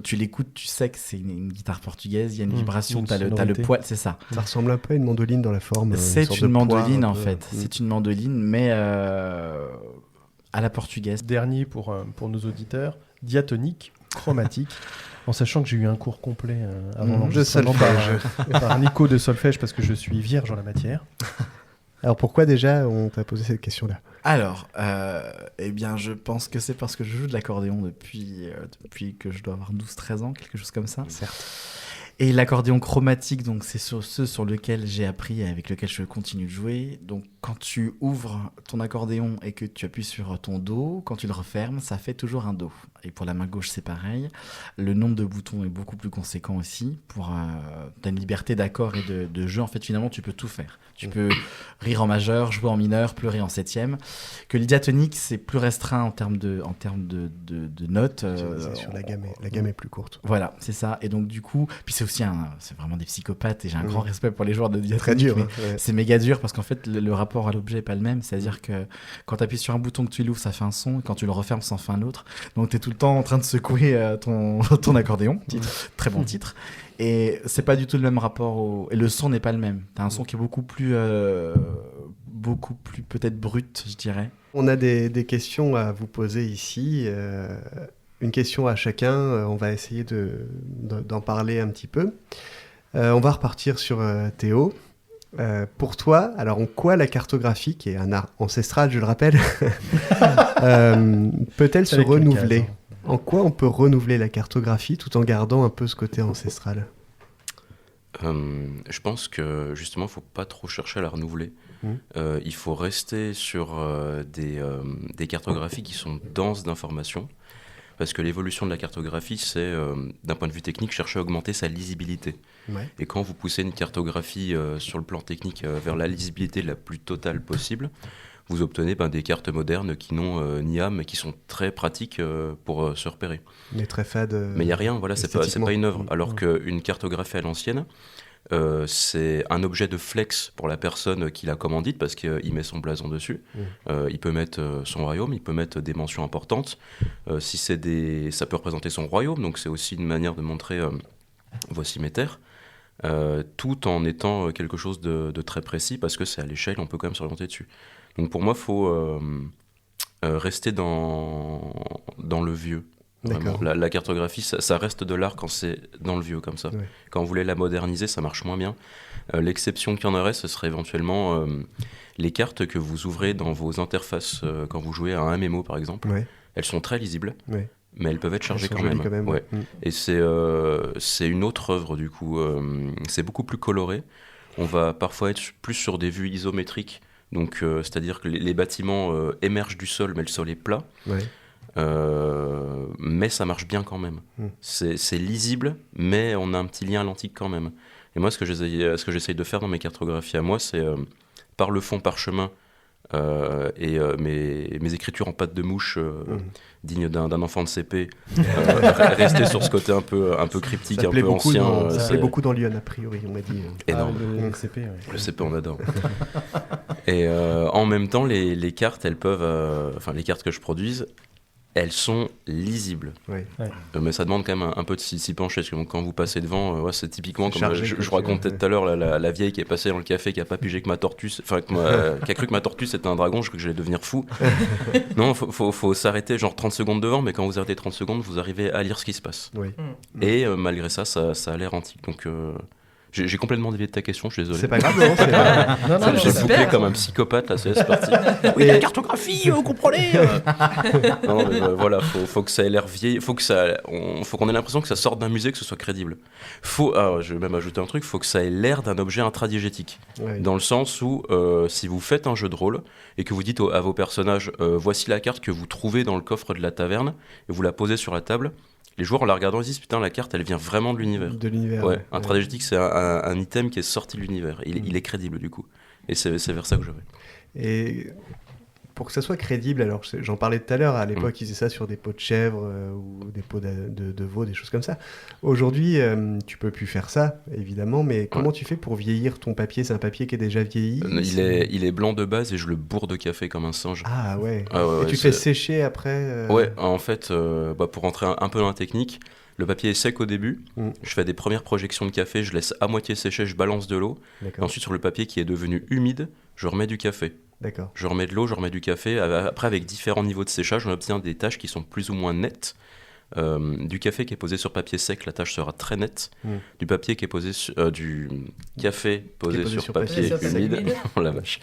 Tu l'écoutes, tu sais que c'est une guitare portugaise. Il y a une vibration, t'as le poil, c'est ça. Ça ressemble un peu à une mandoline dans la forme. C'est une mandoline en fait. C'est une mandoline, mais à la portugaise. Dernier pour nos auditeurs, diatonique, chromatique. En sachant que j'ai eu un cours complet avant l'enregistrement par Nico de solfège parce que je suis vierge en la matière. Alors pourquoi déjà on t'a posé cette question-là ? Alors, eh bien, je pense que c'est parce que je joue de l'accordéon depuis que je dois avoir 12-13 ans, quelque chose comme ça. Certes. Et l'accordéon chromatique, donc c'est sur lequel j'ai appris et avec lequel je continue de jouer. Donc quand tu ouvres ton accordéon et que tu appuies sur ton Do, quand tu le refermes, ça fait toujours un Do. Et pour la main gauche, c'est pareil. Le nombre de boutons est beaucoup plus conséquent aussi. T'as une liberté d'accord et de jeu. En fait, finalement, tu peux tout faire. Tu peux rire en majeur, jouer en mineur, pleurer en septième. Que le diatonique, c'est plus restreint en termes de notes. Sur la gamme est plus courte. Voilà, c'est ça. Et donc du coup, puis c'est vraiment des psychopathes et j'ai un grand respect pour les joueurs de diatonique. Très dur. C'est méga dur parce qu'en fait, le rapport à l'objet est pas le même. C'est-à-dire que quand tu appuies sur un bouton que tu l'ouvres, ça fait un son. Et quand tu le refermes, ça en fait un autre. Donc tu es tout le temps en train de secouer ton accordéon. Très bon titre. Et c'est pas du tout le même rapport et le son n'est pas le même. T'as un son qui est beaucoup plus peut-être brut, je dirais. On a des questions à vous poser ici. Une question à chacun. On va essayer d'en parler un petit peu. On va repartir sur Théo. Pour toi, alors en quoi la cartographie, qui est un art ancestral, je le rappelle, peut-elle se renouveler ? En quoi on peut renouveler la cartographie tout en gardant un peu ce côté ancestral ? Je pense que justement, il ne faut pas trop chercher à la renouveler. Il faut rester sur des cartographies qui sont denses d'informations. Parce que l'évolution de la cartographie, c'est, d'un point de vue technique, chercher à augmenter sa lisibilité. Ouais. Et quand vous poussez une cartographie sur le plan technique vers la lisibilité la plus totale possible, vous obtenez des cartes modernes qui n'ont ni âme, mais qui sont très pratiques pour se repérer. Mais très fades. Mais il n'y a rien, voilà, c'est pas une œuvre. Alors qu'une cartographie à l'ancienne, c'est un objet de flex pour la personne qui la commandite parce qu'il met son blason dessus. Il peut mettre son royaume, il peut mettre des mentions importantes. Si c'est ça peut représenter son royaume, donc c'est aussi une manière de montrer voici mes terres, tout en étant quelque chose de très précis parce que c'est à l'échelle, on peut quand même s'orienter dessus. Donc pour moi, il faut rester dans le vieux. La cartographie, ça reste de l'art quand c'est dans le vieux comme ça. Ouais. Quand vous voulez la moderniser, ça marche moins bien. L'exception qu'il y en aurait, ce serait éventuellement les cartes que vous ouvrez dans vos interfaces quand vous jouez à un MMO par exemple. Ouais. Elles sont très lisibles, mais elles peuvent être chargées quand même. Ouais. Et c'est une autre œuvre du coup. C'est beaucoup plus coloré. On va parfois être plus sur des vues isométriques. Donc, c'est-à-dire que les bâtiments émergent du sol, mais le sol est plat. Ouais. Mais ça marche bien quand même. C'est lisible, mais on a un petit lien à l'antique quand même. Et moi, ce que j'essaye de faire dans mes cartographies à moi, c'est par le fond parchemin et mes écritures en pâte de mouche dignes d'un enfant de CP, rester sur ce côté un peu cryptique, un peu ancien. Ça plaît beaucoup dans Lyon, a priori, on m'a dit. Énorme. Le CP, ouais. Le CP, on adore. Et en même temps, les cartes, elles peuvent... les cartes que je produise, elles sont lisibles. Oui. Mais ça demande quand même un peu de s'y pencher. Parce que quand vous passez devant, c'est typiquement comme je racontais tout à l'heure, la vieille qui est passée dans le café, qui a pas pigé que ma tortue, qui a cru que ma tortue c'était un dragon, je crois que j'allais devenir fou. Non, faut s'arrêter genre 30 secondes devant, mais quand vous arrêtez 30 secondes, vous arrivez à lire ce qui se passe. Oui. Et malgré ça a l'air antique. Donc j'ai complètement dévié de ta question, je suis désolé. C'est pas grave, non, j'ai bouclé comme un psychopathe, là, c'est parti. Oui, la cartographie, vous comprenez. Non, mais voilà, faut que ça ait l'air vieilli, faut qu'on ait l'impression que ça sorte d'un musée, que ce soit crédible. Je vais même ajouter un truc, faut que ça ait l'air d'un objet intradigétique. Ouais. Dans le sens où, si vous faites un jeu de rôle et que vous dites à vos personnages, voici la carte que vous trouvez dans le coffre de la taverne, et vous la posez sur la table, les joueurs, en la regardant, ils disent putain, la carte, elle vient vraiment de l'univers. De l'univers. Ouais. Intradigétique, c'est un item qui est sorti de l'univers. Il est crédible, du coup. Et c'est vers ça que je vais. Et pour que ça soit crédible, alors j'en parlais tout à l'heure, à l'époque, ils faisaient ça sur des pots de chèvre ou des pots de veau, des choses comme ça. Aujourd'hui, tu peux plus faire ça, évidemment, mais comment tu fais pour vieillir ton papier ? C'est un papier qui est déjà vieilli ? Il est blanc de base et je le bourre de café comme un singe. Ah ouais. Et tu fais sécher après Ouais, en fait, pour rentrer un peu dans la technique, le papier est sec au début, je fais des premières projections de café, je laisse à moitié sécher, je balance de l'eau, et ensuite sur le papier qui est devenu humide, je remets du café. D'accord. Je remets de l'eau, je remets du café. Après, avec différents niveaux de séchage, on obtient des taches qui sont plus ou moins nettes. Du café qui est posé sur papier sec, la tache sera très nette. Du papier qui est posé du café posé sur papier humide. Oh la vache.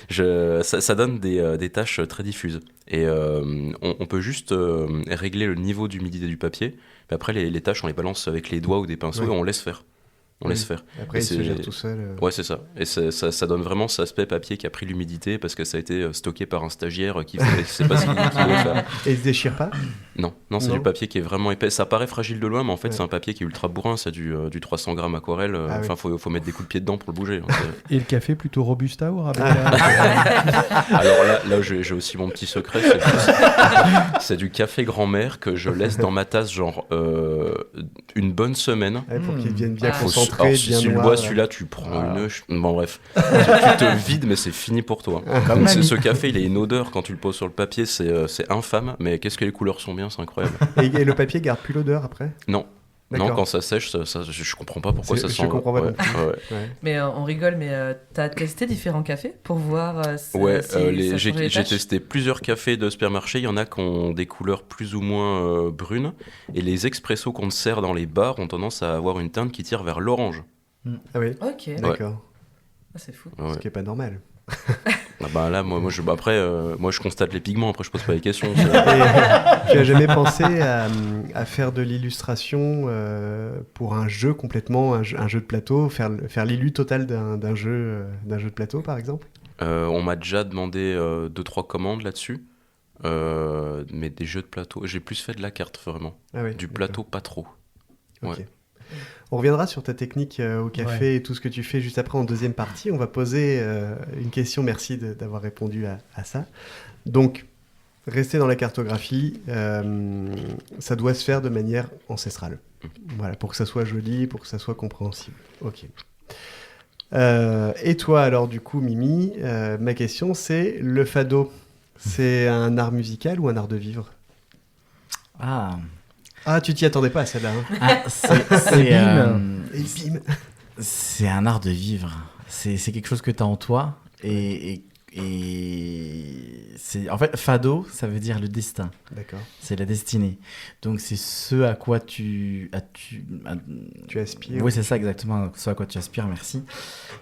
Ça donne des taches très diffuses. Et on peut juste régler le niveau d'humidité du papier. Mais après, les taches, on les balance avec les doigts ou des pinceaux et on laisse faire. On laisse faire. Après, il se gère tout seul. Ouais, c'est ça. Et ça donne vraiment cet aspect papier qui a pris l'humidité parce que ça a été stocké par un stagiaire qui ne sait pas ce qu'il veut faire. Et il se déchire pas ? Non, c'est du papier qui est vraiment épais. Ça paraît fragile de loin, mais en fait, c'est un papier qui est ultra bourrin. C'est du 300 grammes aquarelle. Enfin, faut mettre des coups de pied dedans pour le bouger. Et le café plutôt Robusta ou Arabica ? Alors là j'ai aussi mon petit secret. C'est du café grand-mère que je laisse dans ma tasse, genre une bonne semaine. Pour qu'il devienne bien concentré. Alors, si tu le bois, celui-là, tu prends une... Bon, bref. Tu te vides, mais c'est fini pour toi. Donc, ce café, il a une odeur quand tu le poses sur le papier, c'est infâme, mais qu'est-ce que les couleurs sont bien, c'est incroyable. Et le papier garde plus l'odeur après ? Non. Non, quand ça sèche, je comprends pas pourquoi ça sent. Je comprends pas. Mais on rigole, mais t'as testé différents cafés pour voir j'ai testé plusieurs cafés de supermarché. Il y en a qui ont des couleurs plus ou moins brunes. Et les expressos qu'on te sert dans les bars ont tendance à avoir une teinte qui tire vers l'orange. Ah oui. Ok. D'accord. Ah, c'est fou. Ce qui est pas normal. Là, moi, je constate les pigments. Après, je pose pas les questions. Et tu as jamais pensé à faire de l'illustration pour un jeu complètement, un jeu de plateau, faire l'illu total d'un jeu de plateau, par exemple ? On m'a déjà demandé 2-3 commandes là-dessus, mais des jeux de plateau. J'ai plus fait de la carte vraiment. Ah oui, du plateau, pas trop. Okay. Ouais. On reviendra sur ta technique au café et tout ce que tu fais juste après en deuxième partie. On va poser une question. Merci d'avoir répondu à ça. Donc, rester dans la cartographie, ça doit se faire de manière ancestrale. Voilà, pour que ça soit joli, pour que ça soit compréhensible. Ok. Et toi, alors, du coup, Mimi, ma question, c'est le fado. C'est un art musical ou un art de vivre ? Ah, tu t'y attendais pas à celle-là. Hein. C'est un art de vivre. C'est quelque chose que tu as en toi. Et c'est... En fait, fado, ça veut dire le destin. D'accord. C'est la destinée. Donc, c'est ce à quoi tu aspires. Oui, c'est ça exactement. Ce à quoi tu aspires, merci.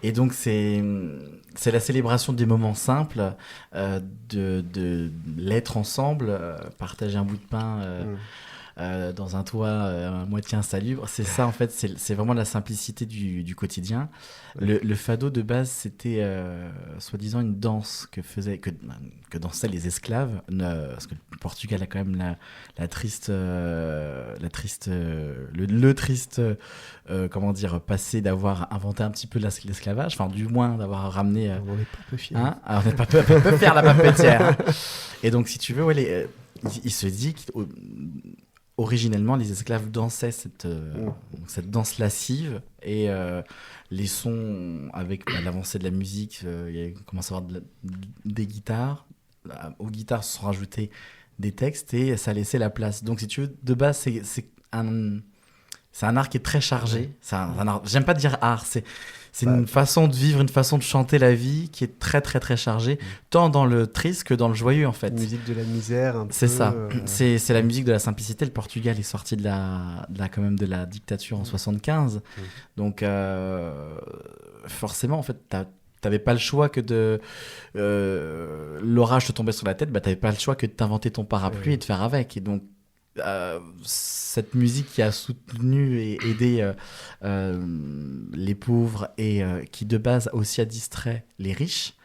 Et donc, c'est la célébration des moments simples, de l'être ensemble, partager un bout de pain... dans un toit à moitié insalubre. C'est ça, en fait, c'est vraiment la simplicité du quotidien. Le fado, de base, c'était soi-disant une danse que dansaient les esclaves, parce que le Portugal a quand même le triste passé d'avoir inventé un petit peu l'esclavage, enfin, du moins d'avoir ramené... On n'est pas peu fiers. On n'est pas peu fiers, la papetière. Et donc, si tu veux, il se dit originellement, les esclaves dansaient cette danse lascive et les sons, avec l'avancée de la musique, il commence à y avoir des guitares. Aux guitares se sont rajoutés des textes et ça laissait la place. Donc, si tu veux, de base, c'est un art qui est très chargé. C'est un art, j'aime pas dire art, c'est une façon de vivre, une façon de chanter la vie qui est très très très chargée, tant dans le triste que dans le joyeux en fait. Musique de la misère, c'est ça. C'est la musique de la simplicité. Le Portugal est sorti de la dictature en 75, donc forcément en fait t'avais pas le choix que de l'orage te tombait sur la tête, t'avais pas le choix que de t'inventer ton parapluie et de faire avec. Et donc cette musique qui a soutenu et aidé les pauvres et qui de base aussi a distrait les riches,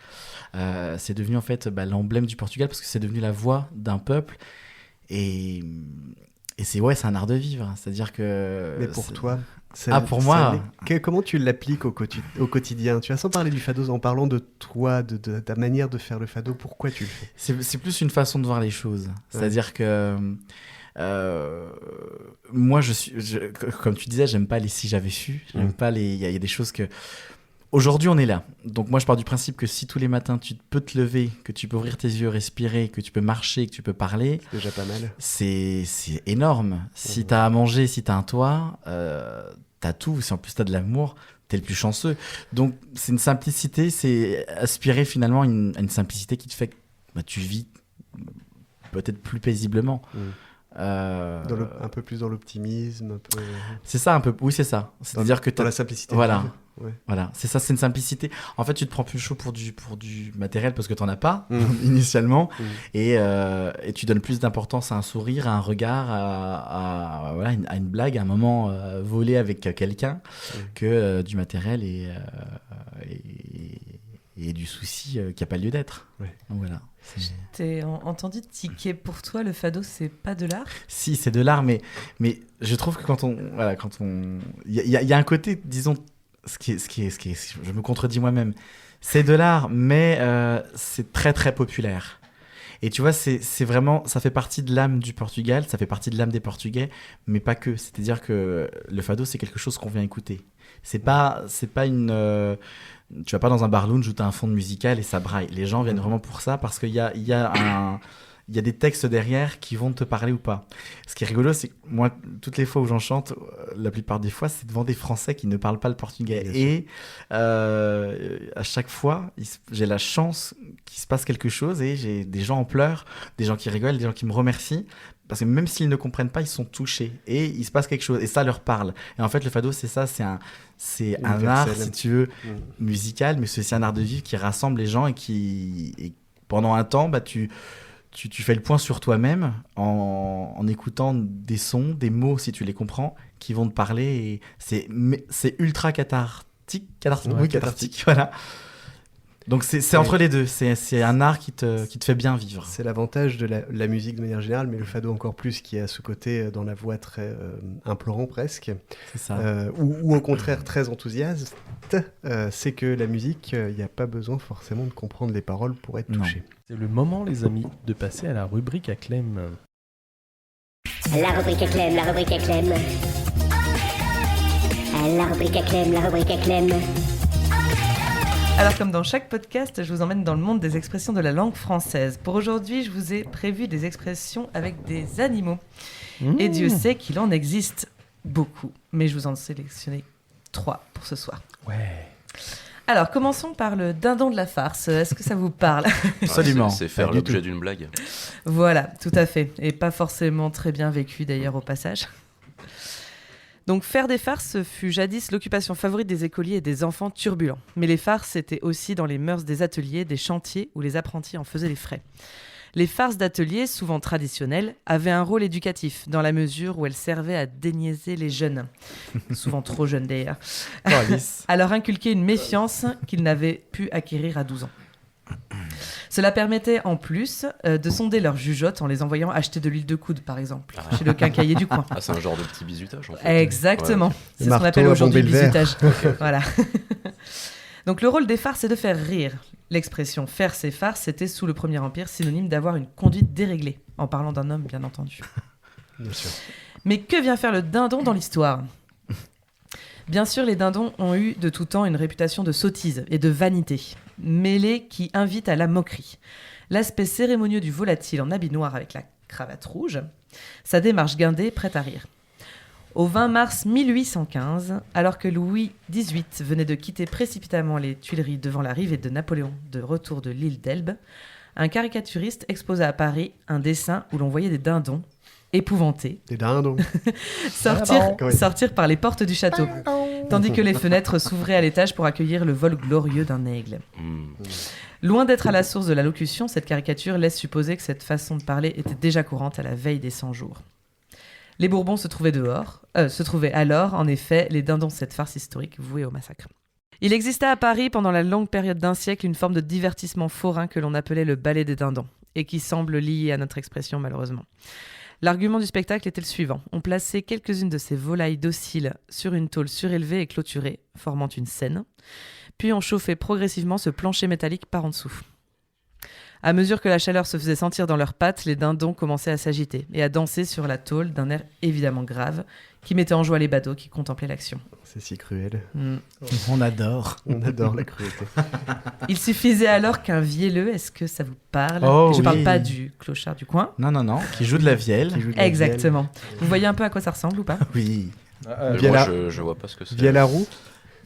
c'est devenu en fait l'emblème du Portugal parce que c'est devenu la voix d'un peuple et c'est un art de vivre, c'est-à-dire que... Mais pour toi pour moi... Comment tu l'appliques au quotidien ? Tu vas sans parler du fado, en parlant de toi, de ta manière de faire le fado, pourquoi tu le fais ? C'est plus une façon de voir les choses, c'est-à-dire que... moi, comme tu disais, j'aime pas les si j'avais su. J'aime pas il y a des choses que. Aujourd'hui, on est là. Donc, moi, je pars du principe que si tous les matins tu peux te lever, que tu peux ouvrir tes yeux, respirer, que tu peux marcher, que tu peux parler. C'est déjà pas mal. C'est énorme. Si t'as à manger, si t'as un toit, t'as tout. Si en plus t'as de l'amour, t'es le plus chanceux. Donc c'est une simplicité, c'est aspirer finalement à une simplicité qui te fait que tu vis peut-être plus paisiblement. Un peu plus dans l'optimisme, un peu... C'est ça un peu, oui c'est ça. C'est-à-dire que dans la simplicité. Voilà. Ouais. Voilà, c'est ça, c'est une simplicité. En fait, tu te prends plus chaud pour du matériel parce que t'en as pas initialement, et tu donnes plus d'importance à un sourire, à un regard, à une blague, à un moment volé avec quelqu'un que du matériel et du souci qui a pas lieu d'être. Ouais. Donc, voilà. T'es entendu tiquer, pour toi le fado c'est pas de l'art ? Si, c'est de l'art, mais je trouve que quand on il y a un côté, disons, ce qui est, je me contredis moi-même, c'est de l'art, mais c'est très très populaire. Et tu vois, c'est vraiment, ça fait partie de l'âme du Portugal, ça fait partie de l'âme des Portugais, mais pas que. C'est-à-dire que le fado, c'est quelque chose qu'on vient écouter. C'est pas une tu vas pas dans un bar lounge où t'as un fond musical et ça braille. Les gens viennent vraiment pour ça parce qu'il y a des textes derrière qui vont te parler ou pas. Ce qui est rigolo, c'est que moi, toutes les fois où j'en chante, la plupart des fois, c'est devant des Français qui ne parlent pas le portugais. Et à chaque fois, j'ai la chance qu'il se passe quelque chose et j'ai des gens en pleurs, des gens qui rigolent, des gens qui me remercient. Parce que même s'ils ne comprennent pas, ils sont touchés. Et il se passe quelque chose. Et ça leur parle. Et en fait, le fado, c'est ça. C'est un art, si tu veux, musical, mais c'est aussi un art de vivre qui rassemble les gens et pendant un temps, tu fais le point sur toi-même en écoutant des sons, des mots, si tu les comprends, qui vont te parler. Et c'est ultra cathartique. Oui, cathartique, voilà. Donc c'est entre les deux, c'est un art qui te fait bien vivre. C'est l'avantage de la musique de manière générale, mais le fado encore plus, qui a ce côté dans la voix très implorant presque, c'est ça. Ou au contraire très enthousiaste, c'est que la musique, il n'y a pas besoin forcément de comprendre les paroles pour être touché. C'est le moment, les amis, de passer à la rubrique à Clem. La rubrique à Clem, la rubrique à Clem. La rubrique à Clem, la rubrique à Clem. Alors comme dans chaque podcast, je vous emmène dans le monde des expressions de la langue française. Pour aujourd'hui, je vous ai prévu des expressions avec des animaux. Et Dieu sait qu'il en existe beaucoup. Mais je vous en ai sélectionné 3 pour ce soir. Ouais. Alors, commençons par le dindon de la farce. Est-ce que ça vous parle ? Absolument. C'est faire l'objet d'une blague. Voilà, tout à fait. Et pas forcément très bien vécu d'ailleurs au passage. Donc faire des farces fut jadis l'occupation favorite des écoliers et des enfants turbulents. Mais les farces étaient aussi dans les mœurs des ateliers, des chantiers où les apprentis en faisaient les frais. Les farces d'atelier, souvent traditionnelles, avaient un rôle éducatif, dans la mesure où elles servaient à déniaiser les jeunes, souvent trop jeunes d'ailleurs, à leur inculquer une méfiance qu'ils n'avaient pu acquérir à 12 ans. Cela permettait en plus de sonder leurs jugeotes en les envoyant acheter de l'huile de coude, par exemple, chez le quincaillier du coin. Ah, c'est un genre de petit bizutage, en fait. Exactement. Ouais. C'est ce qu'on appelle aujourd'hui le bizutage. Okay. Voilà. Donc le rôle des farces, c'est de faire rire. L'expression « faire ses farces » c'était sous le Premier Empire synonyme d'avoir une conduite déréglée, en parlant d'un homme, bien entendu. Bien sûr. Mais que vient faire le dindon dans l'histoire ? Bien sûr, les dindons ont eu de tout temps une réputation de sottise et de vanité, mêlée qui invite à la moquerie. L'aspect cérémonieux du volatile en habit noir avec la cravate rouge, sa démarche guindée, prête à rire. Au 20 mars 1815, alors que Louis XVIII venait de quitter précipitamment les Tuileries devant l'arrivée de Napoléon de retour de l'île d'Elbe, un caricaturiste exposa à Paris un dessin où l'on voyait des dindons, épouvantés, des dindons, sortir par les portes du château, tandis que les fenêtres s'ouvraient à l'étage pour accueillir le vol glorieux d'un aigle. Loin d'être à la source de la locution, cette caricature laisse supposer que cette façon de parler était déjà courante à la veille des 100 jours. Les Bourbons se trouvaient alors, en effet, les dindons de cette farce historique vouée au massacre. Il exista à Paris, pendant la longue période d'un siècle, une forme de divertissement forain que l'on appelait le ballet des dindons, et qui semble lié à notre expression malheureusement. L'argument du spectacle était le suivant. On plaçait quelques-unes de ces volailles dociles sur une tôle surélevée et clôturée, formant une scène, puis on chauffait progressivement ce plancher métallique par en dessous. À mesure que la chaleur se faisait sentir dans leurs pattes, les dindons commençaient à s'agiter et à danser sur la tôle d'un air évidemment grave, qui mettait en joie les badauds qui contemplaient l'action. C'est si cruel. On adore. On adore la cruauté. Il suffisait alors qu'un vielleux, est-ce que ça vous parle ? Je parle pas du clochard du coin. Non, qui joue de la vielle. Exactement. Vous voyez un peu à quoi ça ressemble ou pas ? Oui. Moi, je vois pas ce que c'est. Vielle à roue ?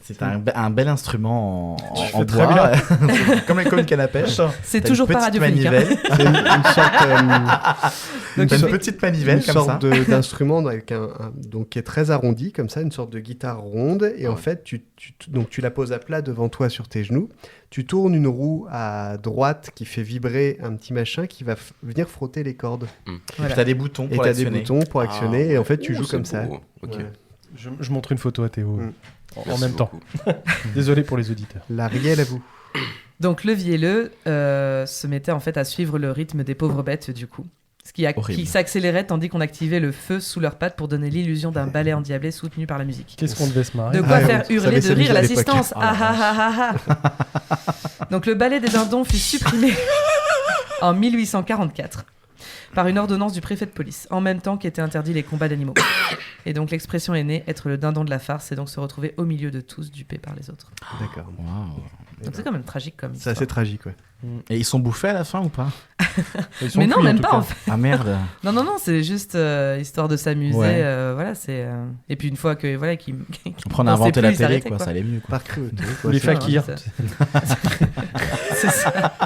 C'est un bel instrument en bois, comme une canne à pêche. C'est toujours pas radiophonique. C'est une sorte, une petite manivelle comme ça. Une sorte d'instrument avec donc qui est très arrondi comme ça, une sorte de guitare ronde. Et en fait, tu la poses à plat devant toi sur tes genoux. Tu tournes une roue à droite qui fait vibrer un petit machin qui va venir frotter les cordes. Et puis t'as des boutons pour actionner. Et t'as des boutons pour actionner. Et en fait, tu joues comme ça. Okay. Ouais. Je montre une photo à Théo. En même temps. Désolé pour les auditeurs. L'Ariel à vous. Donc le vielleux se mettait en fait à suivre le rythme des pauvres bêtes du coup. Ce qui s'accélérait tandis qu'on activait le feu sous leurs pattes pour donner l'illusion d'un ballet endiablé soutenu par la musique. Qu'est-ce qu'on devait se marrer. De quoi faire hurler de rire l'assistance. Donc le ballet des dindons fut supprimé en 1844. Par une ordonnance du préfet de police, en même temps qu'étaient interdits les combats d'animaux. Et donc l'expression est née, être le dindon de la farce, et donc se retrouver au milieu de tous, dupé par les autres. D'accord. Wow. Donc c'est quand même tragique comme C'est histoire. assez tragique, ouais. Et ils sont bouffés à la fin ou pas? Mais non, même pas en fait. Ah merde. Non, c'est juste histoire de s'amuser. Ouais. Voilà, c'est. Et puis une fois que voilà, On a inventé la télé, quoi, ça allait mieux. Par cruauté. Ou les fakirs. C'est ça.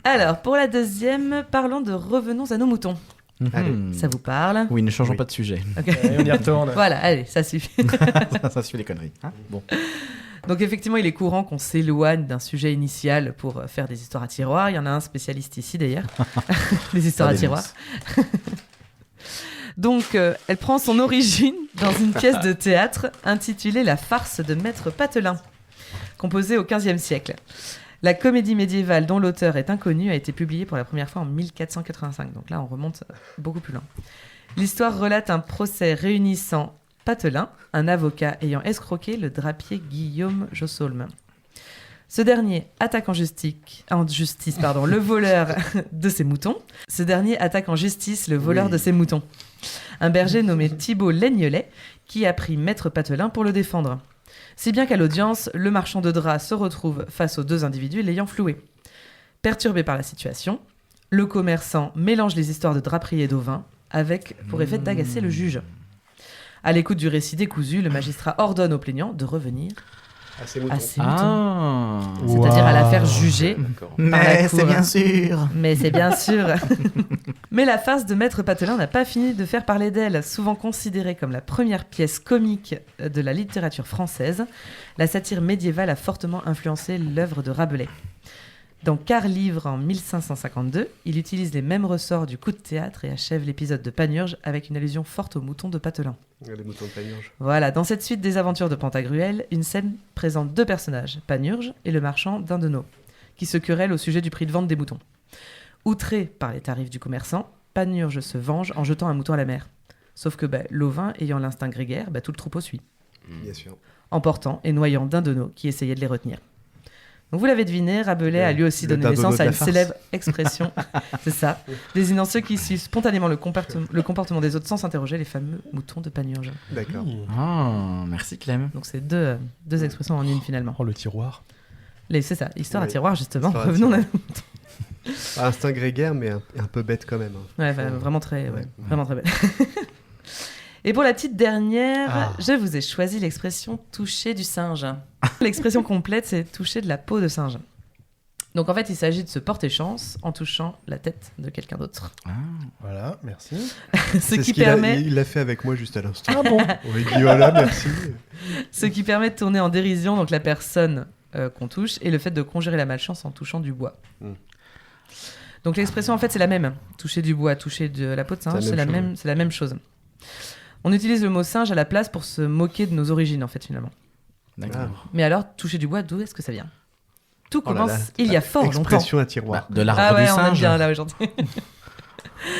Alors, pour la deuxième, parlons de revenons à nos moutons. Allez. Ça vous parle? Oui, ne changeons pas de sujet. Okay. Allez, on y retourne. Voilà, allez, ça suffit. Ça suffit les conneries. Bon. Donc effectivement, il est courant qu'on s'éloigne d'un sujet initial pour faire des histoires à tiroir. Il y en a un spécialiste ici d'ailleurs, les histoires à tiroir. Donc, elle prend son origine dans une pièce de théâtre intitulée La farce de Maître Patelin, composée au XVe siècle. La comédie médiévale dont l'auteur est inconnu a été publiée pour la première fois en 1485. Donc là, on remonte beaucoup plus loin. L'histoire relate un procès réunissant Patelin, un avocat ayant escroqué le drapier Guillaume Jossaulme. Ce dernier attaque en justice le voleur de ses moutons. Ce dernier attaque en justice le voleur de ses moutons. Un berger nommé Thibault Laignelet qui a pris Maître Patelin pour le défendre. Si bien qu'à l'audience, le marchand de draps se retrouve face aux deux individus l'ayant floué. Perturbé par la situation, le commerçant mélange les histoires de draperie et d'ovin avec pour effet d'agacer le juge. À l'écoute du récit décousu, le magistrat ordonne au plaignant de revenir à ses moutons. C'est-à-dire à la faire juger. Mais c'est bien sûr. Mais c'est bien sûr. Mais la farce de Maître Patelin n'a pas fini de faire parler d'elle. Souvent considérée comme la première pièce comique de la littérature française, la satire médiévale a fortement influencé l'œuvre de Rabelais. Dans Quart livre en 1552, il utilise les mêmes ressorts du coup de théâtre et achève l'épisode de Panurge avec une allusion forte aux moutons de Patelin. Les moutons de Panurge. Voilà, dans cette suite des aventures de Pantagruel, une scène présente deux personnages, Panurge et le marchand d'Indenau, qui se querellent au sujet du prix de vente des moutons. Outré par les tarifs du commerçant, Panurge se venge en jetant un mouton à la mer. Sauf que l'ovin, ayant l'instinct grégaire, tout le troupeau suit. Bien sûr. Emportant et noyant Dindenau qui essayait de les retenir. Donc vous l'avez deviné, Rabelais a lui aussi donné naissance à une célèbre expression, c'est ça, désignant ceux qui suivent spontanément le comportement des autres sans s'interroger, les fameux moutons de Panurge. D'accord. Oh, merci Clem. Donc c'est deux expressions en une finalement. Oh, le tiroir. C'est ça, histoire à Oui. tiroir justement. Histoire à Revenons tiroir. à... Instinct grégaire, mais un peu bête quand même. Ouais, vraiment très belle. Et pour la petite dernière, je vous ai choisi l'expression « toucher du singe ». L'expression complète, c'est « toucher de la peau de singe ». Donc en fait, il s'agit de se porter chance en touchant la tête de quelqu'un d'autre. Voilà, merci. Il l'a fait avec moi juste à l'instant. Ah bon? Oui, voilà, merci. Ce qui permet de tourner en dérision donc la personne qu'on touche et le fait de conjurer la malchance en touchant du bois. Donc l'expression en fait c'est la même. Toucher du bois, toucher de la peau de singe, c'est la même chose. On utilise le mot singe à la place pour se moquer de nos origines, en fait, finalement. D'accord. Mais alors, toucher du bois, d'où est-ce que ça vient? Tout commence il y a fort longtemps. Expression à tiroir. De l'arbre du singe. On aime bien là aujourd'hui.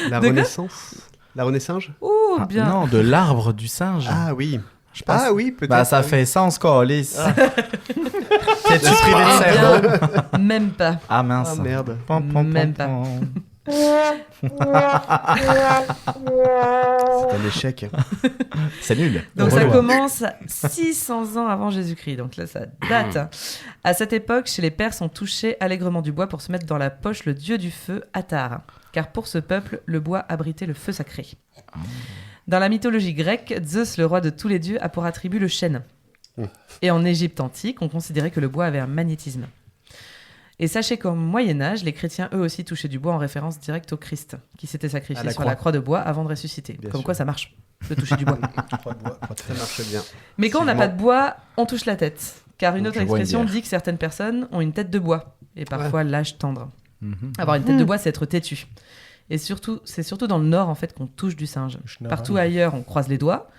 La Renaissance. La Renaissance. Oh, bien. Non, de l'arbre du singe. Ah oui. Je pense. Ah oui, peut-être. Ça fait sens, Colis. T'es-tu privé de cerveau? Même pas. Ah mince. Ah merde. Même pas. C'est un échec. C'est nul. Donc ça commence 600 ans avant Jésus-Christ. Donc là, ça date. À cette époque, chez les Perses, on touchait allègrement du bois pour se mettre dans la poche le dieu du feu, Attar. Car pour ce peuple, le bois abritait le feu sacré. Dans la mythologie grecque, Zeus, le roi de tous les dieux, a pour attribut le chêne. Et en Égypte antique, on considérait que le bois avait un magnétisme. Et sachez qu'au Moyen-Âge, les chrétiens eux aussi touchaient du bois en référence directe au Christ, qui s'était sacrifié sur la croix de bois avant de ressusciter. Bien Comme sûr. Quoi ça marche, de toucher du bois. Ça marche bien. Mais quand on n'a pas de bois, on touche la tête. Car une autre expression dit que certaines personnes ont une tête de bois, et parfois l'âge tendre. Avoir une tête de bois, c'est être têtu. Et surtout, c'est surtout dans le Nord en fait qu'on touche du singe. Partout ailleurs, on croise les doigts.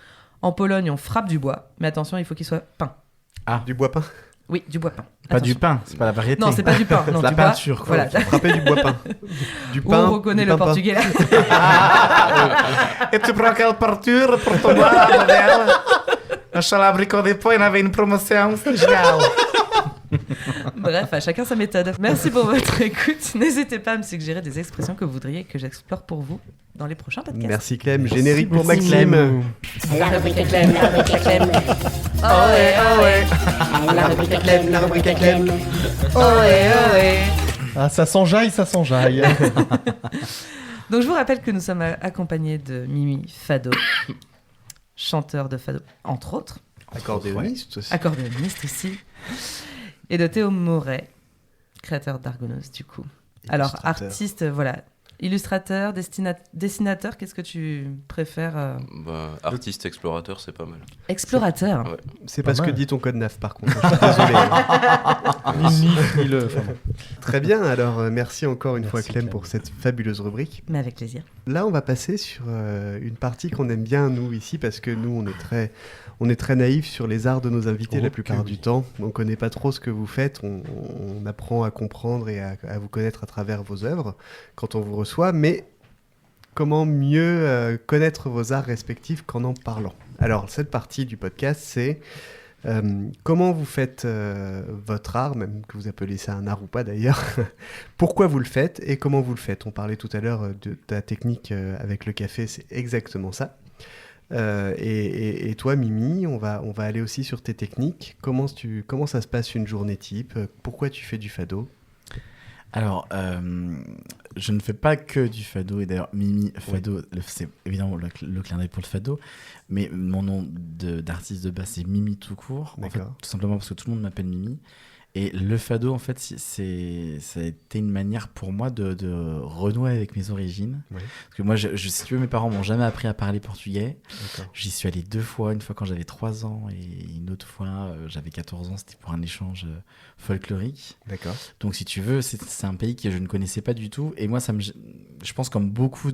En Pologne, on frappe du bois. Mais attention, il faut qu'il soit peint. Ah, du bois peint. Oui, du bois peint. Pas du pain, c'est pas la variété. Non, c'est pas du pain. Non, c'est la peinture. Quoi. Voilà. Frapper du bois peint. Du pain. On reconnaît le portugais là. Et tu prends quelle peinture pour ton bois, modèle? Achei lá brincou depois, avait une promotion, c'est génial. Bref, à chacun sa méthode. Merci pour votre écoute. N'hésitez pas à me suggérer des expressions que vous voudriez que j'explore pour vous dans les prochains podcasts. Merci Clem. Générique pour Maxime. La rubrique Clem, la rubrique Clem. Ohé, ohé. La rubrique Clem, la rubrique Clem. Ohé, ohé. Ah, ça s'enjaille, ça s'enjaille. Donc je vous rappelle que nous sommes accompagnés de Mimi Fado, chanteur de fado, entre autres. Accordéoniste aussi. Accordéoniste aussi. Et de Théo Moret, créateur d'Argonos, du coup. Alors, artiste, voilà. Illustrateur, dessinateur, qu'est-ce que tu préfères Artiste, explorateur, c'est pas mal. Explorateur. Ouais. C'est pas ce que dit ton code NAF, par contre. Je suis désolé. Très bien, alors merci encore une fois Clem pour cette fabuleuse rubrique. Mais avec plaisir. Là, on va passer sur une partie qu'on aime bien, nous, ici, parce que nous, on est très naïfs sur les arts de nos invités la plupart du temps. On ne connaît pas trop ce que vous faites. On apprend à comprendre et à vous connaître à travers vos œuvres quand on vous reçoit. Mais comment mieux connaître vos arts respectifs qu'en en parlant? Alors, cette partie du podcast, c'est comment vous faites votre art, même que vous appelez ça un art ou pas d'ailleurs. Pourquoi vous le faites et comment vous le faites? On parlait tout à l'heure de ta technique avec le café, c'est exactement ça. Et toi, Mimi, on va aller aussi sur tes techniques. Comment ça se passe une journée type? Pourquoi tu fais du fado? Alors, je ne fais pas que du fado, et d'ailleurs, Mimi Fado, c'est évidemment le clin d'œil pour le fado, mais mon nom d'artiste de base, c'est Mimi tout court, en fait, tout simplement parce que tout le monde m'appelle Mimi. Et le fado, en fait, ça a été une manière pour moi de renouer avec mes origines. Oui. Parce que moi, si tu veux, mes parents m'ont jamais appris à parler portugais. D'accord. J'y suis allé 2 fois, une fois quand j'avais 3 ans et une autre fois, j'avais 14 ans, c'était pour un échange folklorique. D'accord. Donc, si tu veux, c'est un pays que je ne connaissais pas du tout. Et moi, je pense comme beaucoup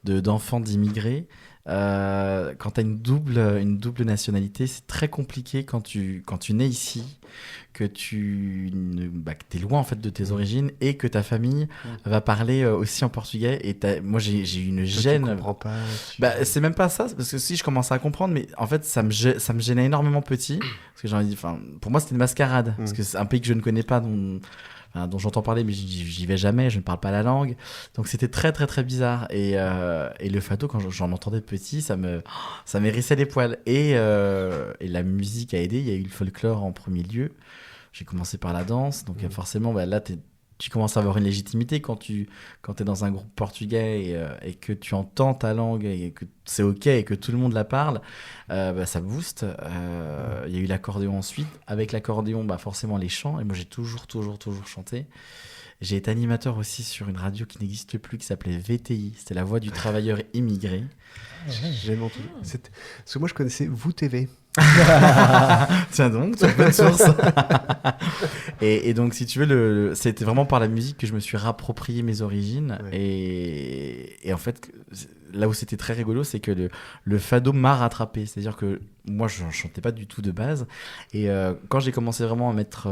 d'enfants d'immigrés, quand tu as une double nationalité, c'est très compliqué quand tu nais ici, que tu es loin en fait de tes origines et que ta famille va parler aussi en portugais. Et moi j'ai eu une gêne. Tu comprends pas. C'est même pas ça, parce que si je commençais à comprendre, mais en fait ça me gênait énormément petit, parce que j'ai envie de, pour moi c'était une mascarade, parce que c'est un pays que je ne connais pas, dont j'entends parler, mais j'y vais jamais, je ne parle pas la langue. Donc c'était très très très bizarre. Et le fado, quand j'en entendais petit, ça m'hérissait les poils. Et la musique a aidé, il y a eu le folklore en premier lieu. J'ai commencé par la danse, donc forcément là tu commences à avoir une légitimité quand tu es dans un groupe portugais et que tu entends ta langue et que c'est ok et que tout le monde la parle, ça booste. Il y a eu l'accordéon ensuite. Avec l'accordéon, forcément les chants. Et moi, j'ai toujours chanté. J'ai été animateur aussi sur une radio qui n'existe plus, qui s'appelait VTI. C'était la voix du travailleur immigré. J'aime entendu. Parce que moi, je connaissais Vous TV. Tiens donc, tu as bonne source. et donc, si tu veux, c'était vraiment par la musique que je me suis rapproprié mes origines. Ouais. Et en fait, là où c'était très rigolo, c'est que le fado m'a rattrapé. C'est-à-dire que moi, je ne chantais pas du tout de base. Et quand j'ai commencé vraiment à mettre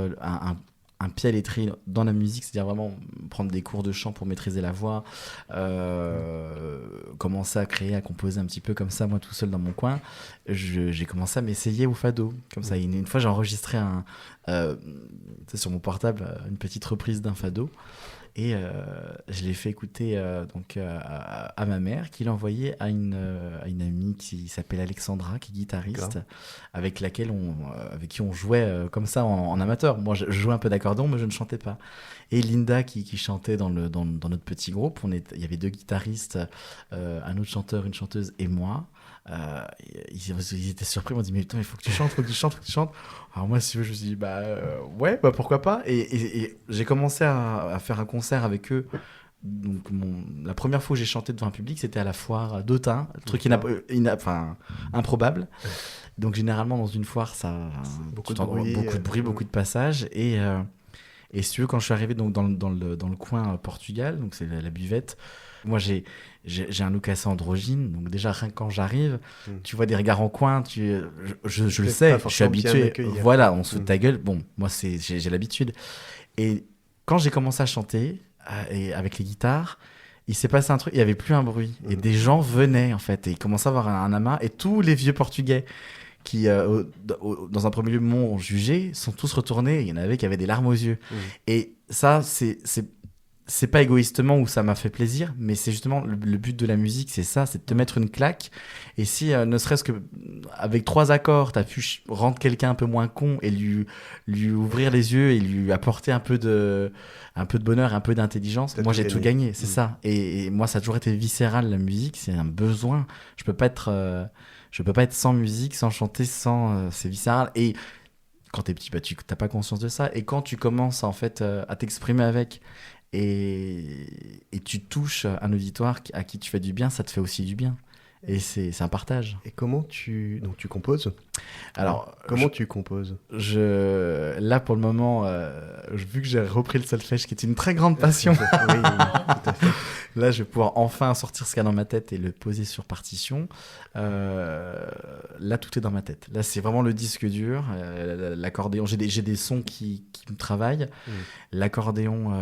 un pied à l'étrier dans la musique, c'est-à-dire vraiment prendre des cours de chant pour maîtriser la voix, commencer à créer, à composer un petit peu comme ça, moi tout seul dans mon coin, j'ai commencé à m'essayer au fado. Comme ça, une fois j'ai enregistré sur mon portable une petite reprise d'un fado. Et je l'ai fait écouter à ma mère, qui l'a envoyé à une amie qui s'appelle Alexandra, qui est guitariste, avec qui on jouait comme ça en amateur. Moi, je jouais un peu d'accordéon, mais je ne chantais pas. Et Linda, qui chantait dans notre petit groupe, il y avait 2 guitaristes, un autre chanteur, une chanteuse et moi. Ils étaient surpris, ils m'ont dit mais putain, il faut que tu chantes. Alors moi, si je me suis dit ouais, pourquoi pas. Et j'ai commencé à faire un concert avec eux. Donc la première fois où j'ai chanté devant un public, c'était à la foire d'Autun, truc improbable. Donc généralement dans une foire, ça beaucoup de bruit, beaucoup de passages. Et si tu veux, quand je suis arrivé donc dans le coin Portugal, donc c'est la buvette. Moi, j'ai un look assez androgyne, donc déjà, rien que quand j'arrive, tu vois des regards en coin, je le sais, je suis habitué. Voilà, on se fout de ta gueule. Bon, moi, j'ai l'habitude. Et quand j'ai commencé à chanter, et avec les guitares, il s'est passé un truc, il n'y avait plus un bruit. Et des gens venaient, en fait, et ils commençaient à avoir un amas. Et tous les vieux Portugais qui, dans un premier lieu, m'ont jugé, sont tous retournés. Il y en avait qui avaient des larmes aux yeux. Et ça, c'est pas égoïstement où ça m'a fait plaisir, mais c'est justement le but de la musique, c'est ça, c'est de te mettre une claque. Et si, ne serait-ce que avec 3 accords, t'as pu rendre quelqu'un un peu moins con et lui ouvrir les yeux et lui apporter un peu de bonheur, un peu d'intelligence, moi j'ai tout gagné, c'est ça. Et moi, ça a toujours été viscéral, la musique, c'est un besoin. Je peux pas être sans musique, sans chanter, c'est viscéral. Et quand t'es petit, tu t'as pas conscience de ça. Et quand tu commences en fait à t'exprimer avec et tu touches un auditoire à qui tu fais du bien, ça te fait aussi du bien. Et c'est un partage. Et comment tu composes ? Alors, comment tu composes ? Là, pour le moment, vu que j'ai repris le solfège, qui est une très grande passion, oui, tout à fait. Là, je vais pouvoir enfin sortir ce qu'il y a dans ma tête et le poser sur partition. Là, tout est dans ma tête. Là, c'est vraiment le disque dur, l'accordéon. J'ai des sons qui me travaillent. L'accordéon,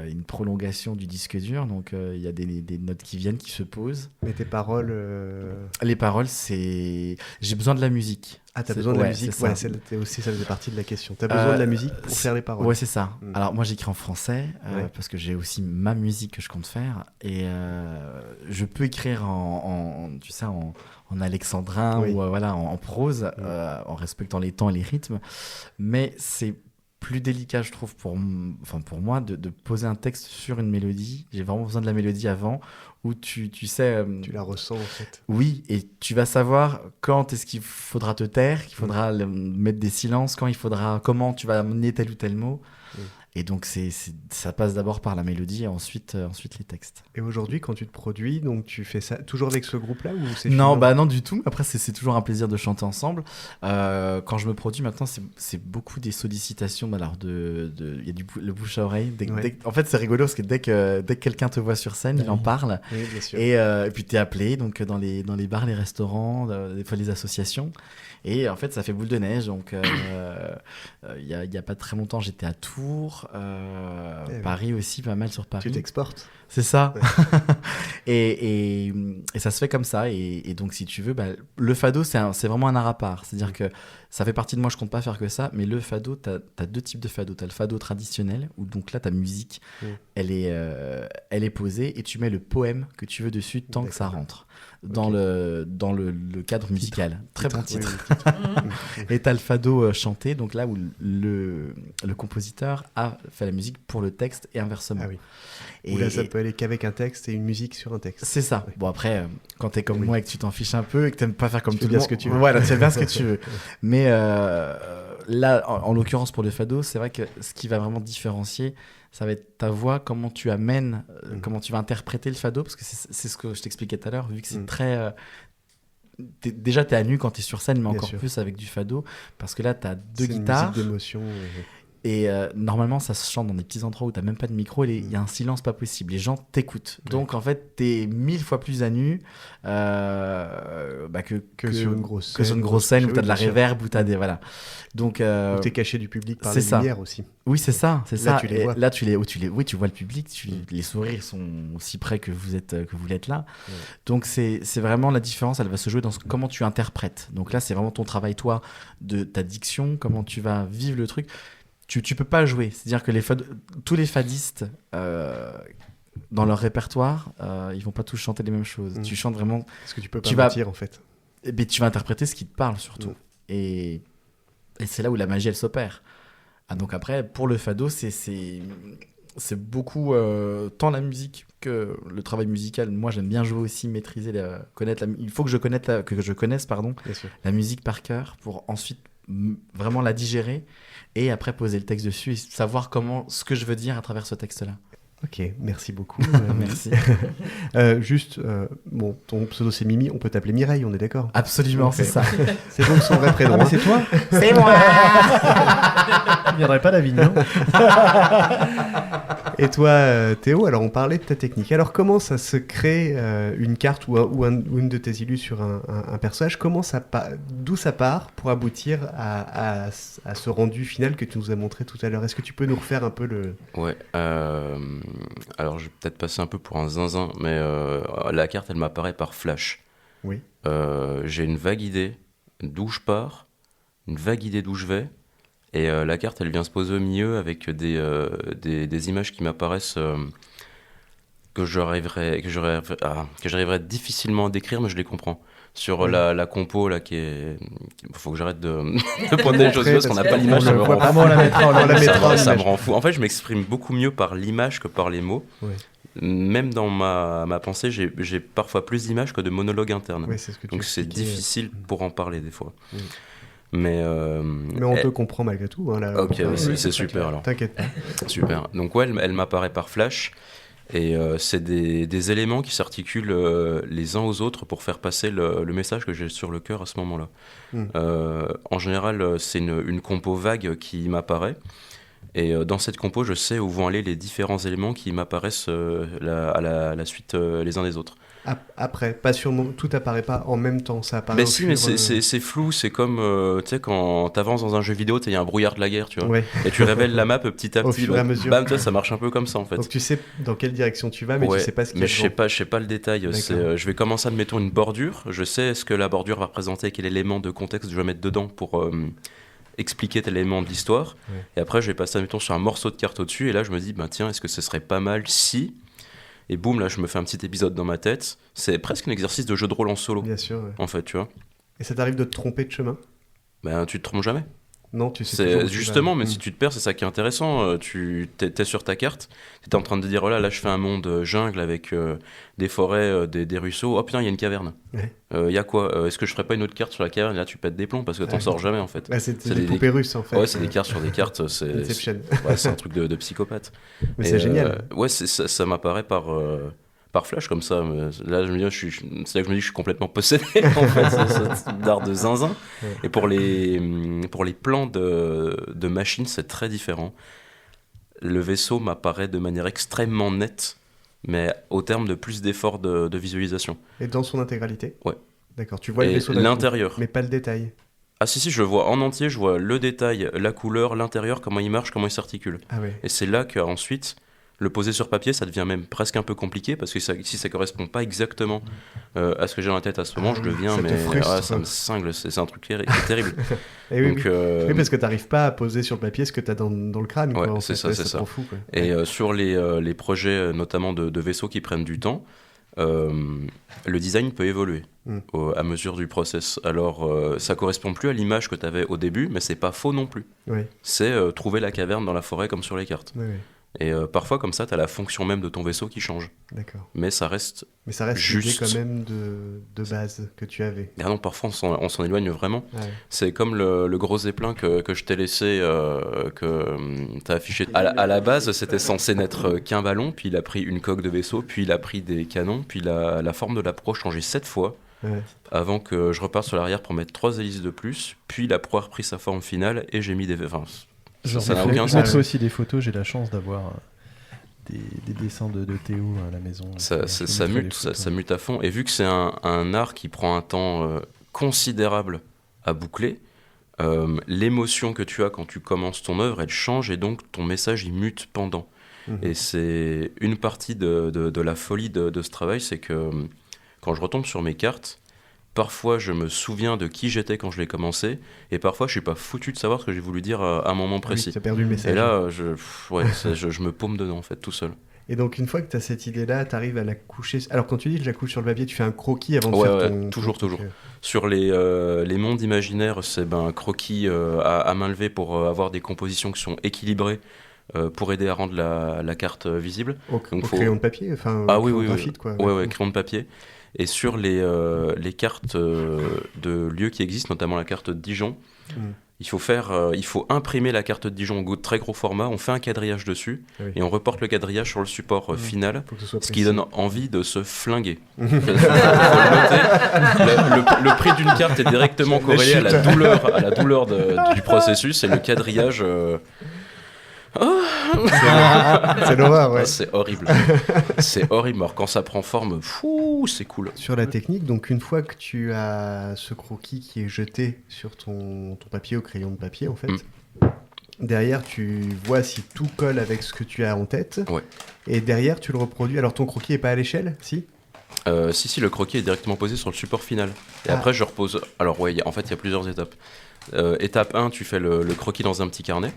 une prolongation du disque dur. Donc, il y a des notes qui viennent, qui se posent. Mais tes paroles Les paroles, c'est... J'ai besoin de la musique. Ah, t'as besoin de la musique. Ouais, ça faisait partie de la question. T'as besoin de la musique pour faire les paroles. Ouais, c'est ça. Alors, moi, j'écris en français parce que j'ai aussi ma musique que je compte faire. Et je peux écrire en alexandrin ou en prose, en respectant les temps et les rythmes. Mais c'est plus délicat, je trouve, pour moi, de poser un texte sur une mélodie. J'ai vraiment besoin de la mélodie avant, où tu sais... tu la ressens, en fait. Oui, et tu vas savoir quand est-ce qu'il faudra te taire, qu'il faudra mettre des silences, comment tu vas amener tel ou tel mot. Et donc, ça passe d'abord par la mélodie et ensuite les textes. Et aujourd'hui, quand tu te produis, donc tu fais ça toujours avec ce groupe-là ou c'est non, non du tout. Après, c'est toujours un plaisir de chanter ensemble. Quand je me produis maintenant, c'est beaucoup des sollicitations. Alors, il y a le bouche à oreille. En fait, c'est rigolo parce que dès que quelqu'un te voit sur scène, il en parle. Oui, bien sûr. Et puis, tu es appelé donc, dans les bars, les restaurants, des fois les associations. Et en fait, ça fait boule de neige. Donc, il y a pas très longtemps, j'étais à Tours. Paris aussi, pas mal sur Paris. Tu t'exportes. C'est ça. et ça se fait comme ça. Et donc, si tu veux, le fado, c'est vraiment un art à part. C'est-à-dire que ça fait partie de moi, je compte pas faire que ça. Mais le fado, t'as 2 types de fado. T'as le fado traditionnel, où donc là, ta musique, elle est posée, et tu mets le poème que tu veux dessus tant que ça rentre. Dans le cadre musical. Très bon titre. Et t'as le fado chanté, donc là où le compositeur a fait la musique pour le texte et inversement. Ah oui. Et là, ça peut aller qu'avec un texte et une musique sur un texte. C'est ça. Ouais. Bon, après, quand t'es comme moi et que tu t'en fiches un peu et que t'aimes pas faire comme tout le monde, ce que tu veux. Voilà, tu fais bien ce que tu veux. Mais là, en l'occurrence pour le fado, c'est vrai que ce qui va vraiment différencier, ça va être ta voix, comment tu amènes, comment tu vas interpréter le fado, parce que c'est ce que je t'expliquais tout à l'heure, vu que c'est très... déjà, t'es à nu quand t'es sur scène, mais bien encore sûr. Plus avec du fado, parce que là, t'as 2 guitares. Une musique d'émotion. Et normalement, ça se chante dans des petits endroits où t'as même pas de micro, et il y a un silence pas possible. Les gens t'écoutent. Donc, en fait, t'es 1000 fois plus à nu que sur une grosse scène où t'as de la reverb, où t'as des... Voilà. Donc, où t'es caché du public par les lumières aussi. Oui, c'est ça. C'est là, ça. Tu les vois. Là, tu vois le public. Les sourires sont aussi près que vous l'êtes là. Ouais. Donc, c'est vraiment la différence. Elle va se jouer dans comment tu interprètes. Donc là, c'est vraiment ton travail, toi, de ta diction, comment tu vas vivre le truc. tu peux pas jouer. C'est-à-dire que tous les fadistes, dans leur répertoire, ils vont pas tous chanter les mêmes choses. Tu chantes vraiment... Parce que tu peux pas mentir, en fait. Mais tu vas interpréter ce qui te parle, surtout. Et c'est là où la magie, elle s'opère. Donc après, pour le fado, c'est beaucoup... tant la musique que le travail musical. Moi, j'aime bien jouer aussi, maîtriser, il faut que je connaisse la musique par cœur pour ensuite vraiment la digérer et après poser le texte dessus et savoir ce que je veux dire à travers ce texte-là. Ok, merci beaucoup. Merci. Juste, ton pseudo c'est Mimi, on peut t'appeler Mireille, on est d'accord ? Absolument, okay. C'est ça. C'est donc son vrai prénom. Mais c'est toi ? C'est moi. Il ne viendrait pas d'Avignon. Et toi, Théo, alors on parlait de ta technique. Alors comment ça se crée une carte ou une de tes illus sur un personnage ? D'où ça part pour aboutir à ce rendu final que tu nous as montré tout à l'heure ? Est-ce que tu peux nous refaire un peu le... Ouais, alors je vais peut-être passer un peu pour un zinzin, mais la carte elle m'apparaît par flash. Oui. J'ai une vague idée d'où je pars, une vague idée d'où je vais, et la carte elle vient se poser au milieu avec des images qui m'apparaissent que j'arriverais difficilement à décrire, mais je les comprends. Sur la compo là il faut que j'arrête de pointer les choses parce qu'on n'a pas l'image, ça me rend fou. Ça me rend fou. En fait, je m'exprime beaucoup mieux par l'image que par les mots. Ouais. Même dans ma pensée, j'ai parfois plus d'images que de monologues internes. Ouais, donc c'est difficile pour en parler des fois. Oui. Mais on te comprend malgré tout. Hein, là, ok, c'est super alors. T'inquiète pas. Super. Donc ouais, elle m'apparaît par flash. Et c'est des éléments qui s'articulent les uns aux autres pour faire passer le message que j'ai sur le cœur à ce moment-là. En général, c'est une compo vague qui m'apparaît. Et dans cette compo, je sais où vont aller les différents éléments qui m'apparaissent à la suite les uns des autres. Après, pas sûrement, tout apparaît pas en même temps, ça apparaît. Mais si, mais c'est flou, c'est comme tu sais quand t'avances dans un jeu vidéo, il y a un brouillard de la guerre, tu vois, ouais. Et tu révèles la map petit à petit, bam, ça marche un peu comme ça en fait. Donc tu sais dans quelle direction tu vas, mais tu sais pas ce qu'il y a. Mais je sais pas le détail. Je vais commencer admettons une bordure, je sais ce que la bordure va représenter, quel élément de contexte je vais mettre dedans pour expliquer tel élément de l'histoire. Ouais. Et après je vais passer admettons sur un morceau de carte au-dessus, et là je me dis tiens, est-ce que ce serait pas mal si... Et boum, là, je me fais un petit épisode dans ma tête. C'est presque un exercice de jeu de rôle en solo. Bien sûr, ouais. En fait, tu vois. Et ça t'arrive de te tromper de chemin ? Ben, tu te trompes jamais. Non, tu sais toujours. Justement, mais si tu te perds, c'est ça qui est intéressant. Tu t'es sur ta carte, t'es en train de dire, oh là, je fais un monde jungle avec des forêts, des ruisseaux. Oh putain, il y a une caverne. Il y a quoi Est-ce que je ferais pas une autre carte sur la caverne ? Là, tu pètes des plombs parce que t'en sors jamais, en fait. Ouais, c'est des poupées russes, en fait. Ouais, c'est des cartes sur des cartes. C'est un truc de psychopathe. Mais c'est génial. Ouais, ça m'apparaît par flash comme ça. Là, c'est là que je me dis que je suis complètement possédé en fait, c'est d'art de zinzin. Ouais. Et pour les plans de machines, c'est très différent. Le vaisseau m'apparaît de manière extrêmement nette, mais au terme de plus d'efforts de visualisation. Et dans son intégralité ? Ouais. D'accord, tu vois le vaisseau l'intérieur. Mais pas le détail. Ah si, je le vois en entier, je vois le détail, la couleur, l'intérieur, comment il marche, comment il s'articule. Ah ouais. Et c'est là qu'ensuite... Le poser sur papier, ça devient même presque un peu compliqué parce que si ça correspond pas exactement à ce que j'ai dans la tête à ce moment, je deviens, ça me cingle, c'est un truc terrible. Et donc, oui, parce que t'arrives pas à poser sur le papier ce que t'as dans le crâne. Ouais, quoi, c'est ça. Fou, quoi. Et sur les projets, notamment de vaisseaux qui prennent du temps, le design peut évoluer à mesure du process. Alors, ça correspond plus à l'image que t'avais au début, mais c'est pas faux non plus. Oui. C'est trouver la caverne dans la forêt comme sur les cartes. Oui. Et parfois, comme ça, tu as la fonction même de ton vaisseau qui change. D'accord. Mais ça reste juste l'idée quand même de base que tu avais. Ah non, parfois, on s'en éloigne vraiment. Ouais. C'est comme le gros zeppelin que je t'ai laissé, que tu as affiché. À la base, c'était censé n'être qu'un ballon, puis il a pris une coque de vaisseau, puis il a pris des canons, puis la forme de la proue a changé 7 fois. Ouais. Avant que je reparte sur l'arrière pour mettre 3 hélices de plus, puis la proue a repris sa forme finale, et j'ai mis des... Enfin, ça n'a aucun sens. Aussi des photos, j'ai la chance d'avoir des dessins de Théo à la maison. Ça mute à fond. Et vu que c'est un art qui prend un temps considérable à boucler, l'émotion que tu as quand tu commences ton œuvre, elle change et donc ton message il mute pendant. Et c'est une partie de la folie de ce travail, c'est que quand je retombe sur mes cartes, parfois je me souviens de qui j'étais quand je l'ai commencé, et parfois je suis pas foutu de savoir ce que j'ai voulu dire à un moment précis. Oui, tu as perdu le message. Et là, je me paume dedans, en fait, tout seul. Et donc, une fois que tu as cette idée-là, tu arrives à la coucher. Alors, quand tu dis que je la couche sur le papier, tu fais un croquis avant de faire ton. Toujours. Sur les mondes imaginaires, c'est un croquis à main levée pour avoir des compositions qui sont équilibrées pour aider à rendre la carte visible. Au crayon de papier, enfin, oui, graphite, quoi. Ouais, crayon de papier. Et sur les cartes de lieux qui existent, notamment la carte de Dijon, il faut imprimer la carte de Dijon au très gros format, on fait un quadrillage dessus, et on reporte le quadrillage sur le support final, ce qui donne envie de se flinguer. Faut le noter. Le prix d'une carte est directement corrélé à la douleur du processus, et le quadrillage... C'est l'horreur, ouais. C'est horrible. C'est horrible. Alors quand ça prend forme, c'est cool. Sur la technique, donc une fois que tu as ce croquis qui est jeté sur ton papier au crayon de papier, en fait, derrière tu vois si tout colle avec ce que tu as en tête. Ouais. Et derrière tu le reproduis. Alors ton croquis est pas à l'échelle, si ? Si, le croquis est directement posé sur le support final. Et après je repose. Alors en fait il y a plusieurs étapes. Étape 1, tu fais le croquis dans un petit carnet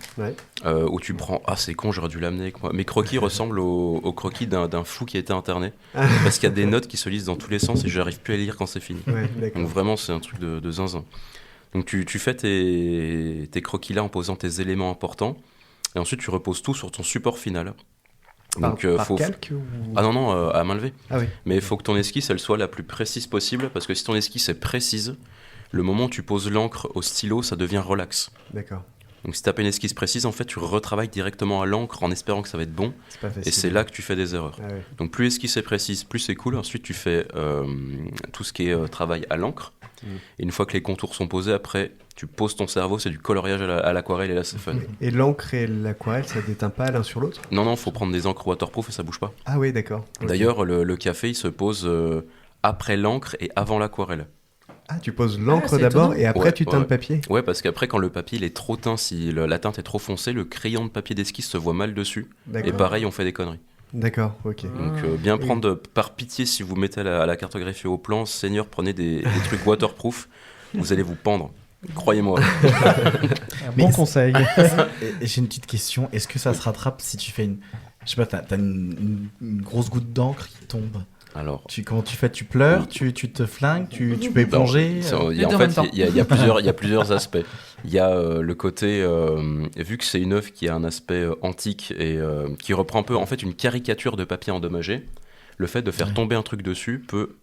où tu prends... Ah, c'est con, j'aurais dû l'amener avec moi. Mes croquis ressemblent au croquis d'un fou qui a été interné parce qu'il y a des notes qui se lisent dans tous les sens et j'arrive plus à lire quand c'est fini. Donc vraiment, c'est un truc de zinzin. Donc tu fais tes croquis là en posant tes éléments importants et ensuite tu reposes tout sur ton support final. Donc, calque ou... Ah non, à main levée. Ah oui. Mais il faut que ton esquisse elle soit la plus précise possible parce que si ton esquisse est précise, le moment où tu poses l'encre au stylo, ça devient relax. D'accord. Donc si tu as une esquisse précise, en fait, tu retravailles directement à l'encre en espérant que ça va être bon. C'est pas facile. Et c'est là que tu fais des erreurs. Ah ouais. Donc plus l'esquisse est précise, plus c'est cool. Ensuite, tu fais tout ce qui est travail à l'encre. Et une fois que les contours sont posés, après, tu poses ton cerveau, c'est du coloriage à l'aquarelle et là, c'est fun. Et l'encre et l'aquarelle, ça déteint pas l'un sur l'autre ? Non, faut prendre des encres waterproof et ça bouge pas. Ah oui, d'accord. Okay. D'ailleurs, le café, il se pose après l'encre et avant l'aquarelle. Ah, tu poses l'encre d'abord et après tu teins le papier ? Ouais, parce qu'après, quand le papier il est trop teint, si la teinte est trop foncée, le crayon de papier d'esquisse se voit mal dessus. Et pareil, on fait des conneries. D'accord, ok. Donc, bien prendre, par pitié, si vous mettez à la cartographie au plan, Seigneur, prenez des trucs waterproof, vous allez vous pendre. Croyez-moi. Bon conseil. J'ai une petite question. Est-ce que ça se rattrape si tu fais je sais pas, t'as une grosse goutte d'encre qui tombe ? Alors, comment tu fais ? Tu pleures ? Tu te flingues ? Tu peux éponger ? En fait, il y a plusieurs aspects. Il y a le côté, vu que c'est une œuvre qui a un aspect antique et qui reprend un peu en fait une caricature de papier endommagé, le fait de faire tomber un truc dessus peut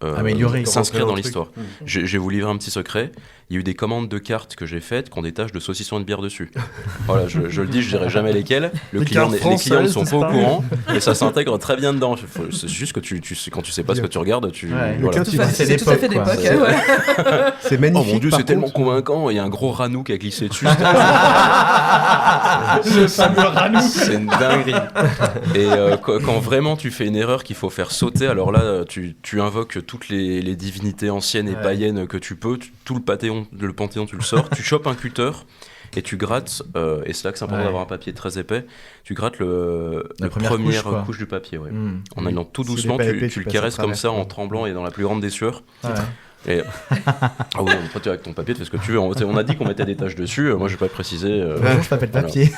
améliorer, s'inscrire dans l'histoire. Je vais vous livrer un petit secret. Il y a eu des commandes de cartes que j'ai faites qui ont des taches de saucisson et de bière dessus. Voilà, je le dis, je dirai jamais lesquelles. Les clients ne sont pas au courant et ça s'intègre très bien dedans. C'est juste que quand tu sais pas ce que tu regardes, voilà. C'est tout à fait d'époque. C'est magnifique. Oh mon Dieu, c'est tellement convaincant. Il y a un gros ranou qui a glissé dessus. Le fameux ranou. C'est une dinguerie. Et quand vraiment tu fais une erreur qu'il faut faire sauter, alors là, tu invoques toutes les divinités anciennes et païennes que tu peux, tout le panthéon tu le sors, tu chopes un cutter et tu grattes, et c'est là que c'est important d'avoir un papier très épais, tu grattes la première couche du papier, en allant tout doucement, tu le caresses comme ça en tremblant et dans la plus grande des sueurs. Et... ah oui, toi, tu avec ton papier, tu fais ce que tu veux. On a dit qu'on mettait des taches dessus. Moi, je vais pas préciser. Je m'appelle papier.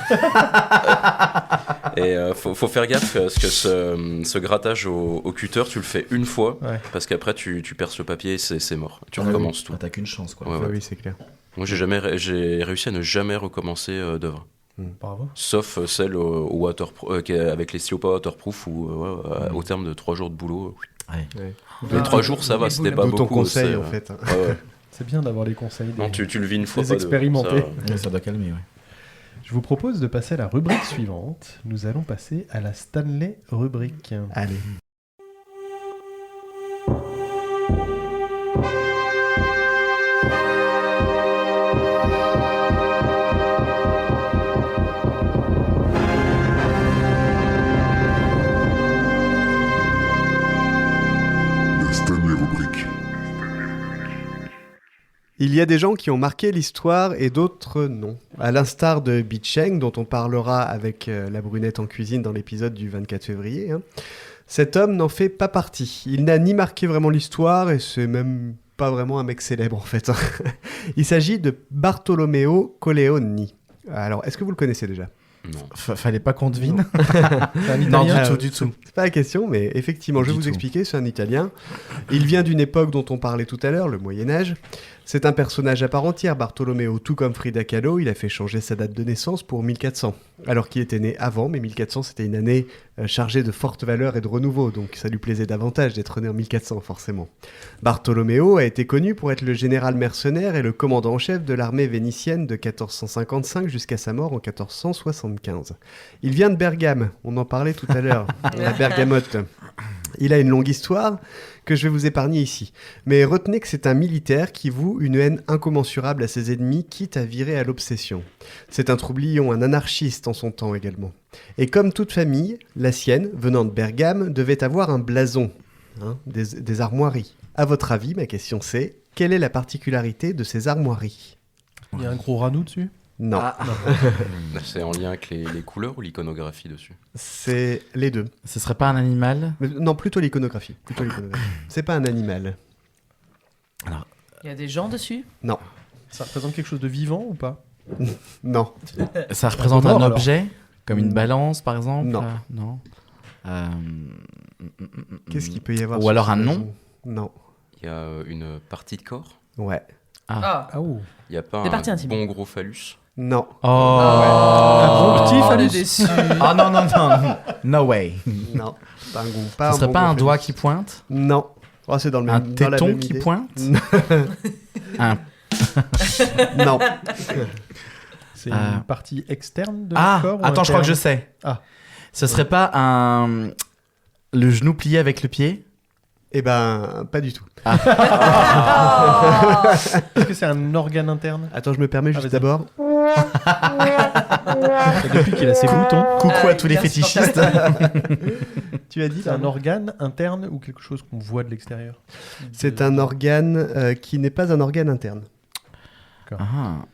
Et faut faire gaffe parce que ce grattage au cutter, tu le fais une fois, parce qu'après tu perces le papier et c'est mort. Tu recommences tout. T'as qu'une chance, quoi. Oui, c'est clair. Moi, j'ai réussi à ne jamais recommencer d'œuvre. Bravo. Sauf celle avec les stylos pas waterproof ou au terme de 3 jours de boulot. Les 3 jours, ça va, c'était pas beaucoup. Ton conseil, en fait. C'est bien d'avoir les conseils. Non, tu le vis une fois. Des expérimentés. Ça doit calmer, Je vous propose de passer à la rubrique suivante. Nous allons passer à la Stanley rubrique. Allez. Il y a des gens qui ont marqué l'histoire et d'autres non. À l'instar de Bicheng, dont on parlera avec la brunette en cuisine dans l'épisode du 24 février. Cet homme n'en fait pas partie. Il n'a ni marqué vraiment l'histoire et c'est même pas vraiment un mec célèbre en fait. Il s'agit de Bartolomeo Colleoni. Alors, est-ce que vous le connaissez déjà ? Non. Fallait pas qu'on devine. Non, du tout. C'est pas la question, mais effectivement, je vais vous expliquer, c'est un Italien. Il vient d'une époque dont on parlait tout à l'heure, le Moyen-Âge. C'est un personnage à part entière, Bartolomeo, tout comme Frida Kahlo, il a fait changer sa date de naissance pour 1400. Alors qu'il était né avant, mais 1400 c'était une année chargée de fortes valeurs et de renouveau, donc ça lui plaisait davantage d'être né en 1400 forcément. Bartolomeo a été connu pour être le général mercenaire et le commandant en chef de l'armée vénitienne de 1455 jusqu'à sa mort en 1475. Il vient de Bergame, on en parlait tout à l'heure, la bergamote. Il a une longue histoire que je vais vous épargner ici. Mais retenez que c'est un militaire qui voue une haine incommensurable à ses ennemis, quitte à virer à l'obsession. C'est un troublion, un anarchiste en son temps également. Et comme toute famille, la sienne, venant de Bergame, devait avoir un blason, des armoiries. À votre avis, ma question c'est, quelle est la particularité de ces armoiries ? Il y a un gros ranou dessus ? Non. C'est en lien avec les couleurs ou l'iconographie dessus ? C'est les deux. Ce serait pas un animal ? Non, plutôt l'iconographie. C'est pas un animal. Alors, il y a des gens dessus ? Non. Ça représente quelque chose de vivant ou pas ? Non. Ça représente un objet ? Comme une balance, par exemple ? Non. Non. Qu'est-ce qu'il peut y avoir ? Ou alors un nom ? Non. Il y a une partie de corps ? Ouais. Oh. Il n'y a pas Des parties un intimes. bon gros phallus ? Non. Un bon petit phallus. Déçu. Ah non. No way. Non. Pas un gros, Ce serait pas un doigt qui pointe ? Non. Oh, c'est dans le Un même, dans la téton même qui idée. pointe ? Un... Non. C'est une partie externe de notre corps ou attends, je crois que je interne ? sais. Ce serait pas le genou plié avec le pied ? Eh ben, pas du tout. Est-ce que c'est un organe interne ? Attends, je me permets juste vas-y. d'abord. Depuis qu'il a ses boutons. Coucou à tous les fétichistes. Tu as dit C'est un organe interne ou quelque chose qu'on voit de l'extérieur ? C'est un organe qui n'est pas un organe interne. Un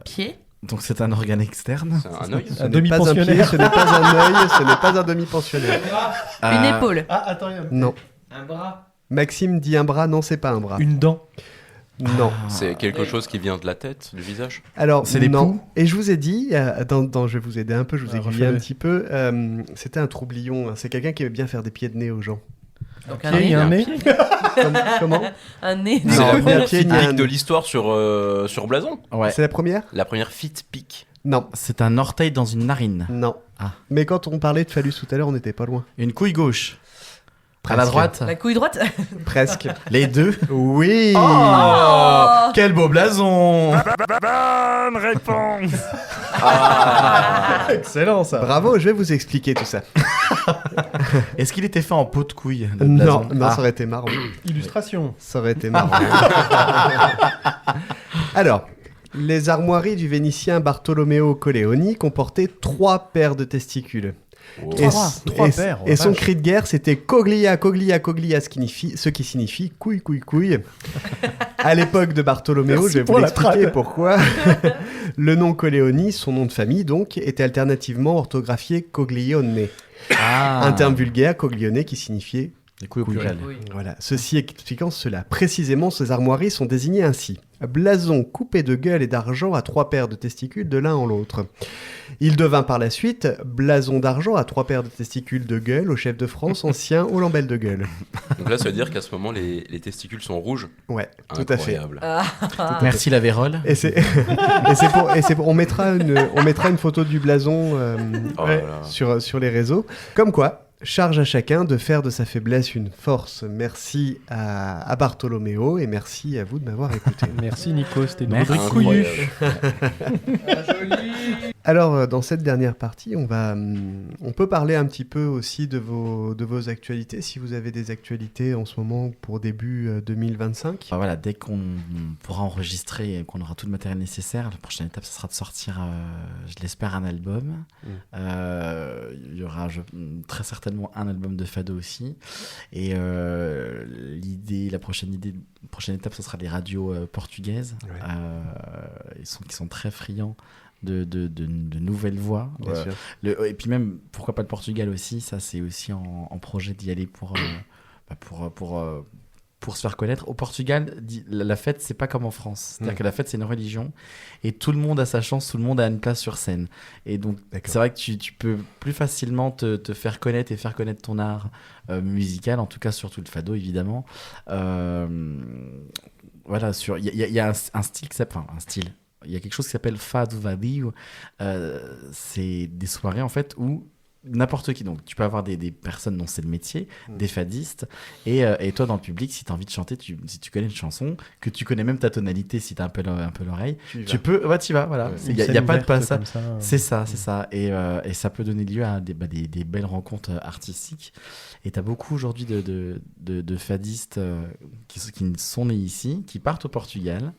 pied ? Donc c'est un organe externe. C'est un œil ? Ce n'est pas un pied, ce n'est pas un œil, ce n'est pas un demi-pensionnaire. Une épaule ? Ah, attends, Non. Un bras. Maxime dit un bras, non, c'est pas un bras. une dent. Non. C'est quelque chose qui vient de la tête, du visage ? Alors, C'est les non. poux. Et je vous ai dit, je vais vous aider un peu, je vous ai aiguillé un refais-le. petit peu, c'était un troublion, hein. C'est quelqu'un qui aimait bien faire des pieds de nez aux gens. Donc Il y a un nez. Comment Un nez. Non, C'est la il y a première pied, fit il y a un- pic de l'histoire sur Blason ? Ouais. C'est la première ? La première fit pic. Non. C'est un orteil dans une narine. Non. Ah. Mais quand on parlait de phallus tout à l'heure, on n'était pas loin. Une couille gauche. À la Presque. droite. La couille droite ? Presque. Les deux. Oui. Oh, quel beau blason. Bonne réponse. Excellent ça. Bravo, je vais vous expliquer tout ça. Est-ce qu'il était fait en peau de couille de Non, blason ça aurait été marrant. Illustration. Ça aurait été marrant. Alors, les armoiries du Vénitien Bartolomeo Colleoni comportaient 3 paires de testicules. Wow. Trois paires, oh Et son vache. cri de guerre, c'était Coglia, Coglia, Coglia, ce qui signifie couille, couille, couille. À l'époque de Bartolomeo, Merci je vais pour vous la l'expliquer trad. pourquoi. Le nom Colleoni, son nom de famille donc, était alternativement orthographié Coglione. Un terme vulgaire, Coglione, qui signifiait Les couilles au pluriel. Oui. voilà, ceci expliquant cela. Précisément, ces armoiries sont désignées ainsi. Blason coupé de gueule et d'argent à 3 paires de testicules de l'un en l'autre. Il devint par la suite blason d'argent à 3 paires de testicules de gueule au chef de France ancien aux lambelles de gueule. Donc là, ça veut dire qu'à ce moment, les testicules sont rouges. Ouais, tout à fait. Incroyable. Merci la vérole. Et c'est on mettra une photo du blason Oh là là. sur les réseaux. Comme quoi, charge à chacun de faire de sa faiblesse une force. Merci à Bartolomeo et merci à vous de m'avoir écouté. Merci Nico, c'était une Merci. rubrique couillue. Alors, dans cette dernière partie, on peut parler un petit peu aussi de vos actualités, si vous avez des actualités en ce moment pour début 2025. Bah voilà, dès qu'on pourra enregistrer et qu'on aura tout le matériel nécessaire, la prochaine étape, ce sera de sortir, je l'espère, un album. Il y aura très certainement un album de Fado aussi. Et la prochaine étape, ce sera les radios portugaises, Ouais. qui sont très friands de nouvelles voix. Bien sûr. Et puis même, pourquoi pas le Portugal aussi, ça c'est aussi en projet d'y aller pour pour se faire connaître. Au Portugal, la fête, c'est pas comme en France. C'est-à-dire que la fête, c'est une religion et tout le monde a sa chance, tout le monde a une place sur scène. Et donc, c'est vrai que tu peux plus facilement te faire connaître et faire connaître ton art musical, en tout cas surtout le fado, évidemment. Voilà, il y a un style qui s'appelle... Enfin, un style. Il y a quelque chose qui s'appelle Fado Vadio. C'est des soirées, en fait, où n'importe qui, donc tu peux avoir des personnes dont c'est le métier, des fadistes, et toi dans le public, si tu as envie de chanter, si tu connais une chanson, que tu connais même ta tonalité, si tu as un peu l'oreille, tu peux, tu vas, voilà. Il n'y a pas de passage. C'est ça. Et ça peut donner lieu à des belles rencontres artistiques. Et tu as beaucoup aujourd'hui de fadistes qui sont nés ici, qui partent au Portugal,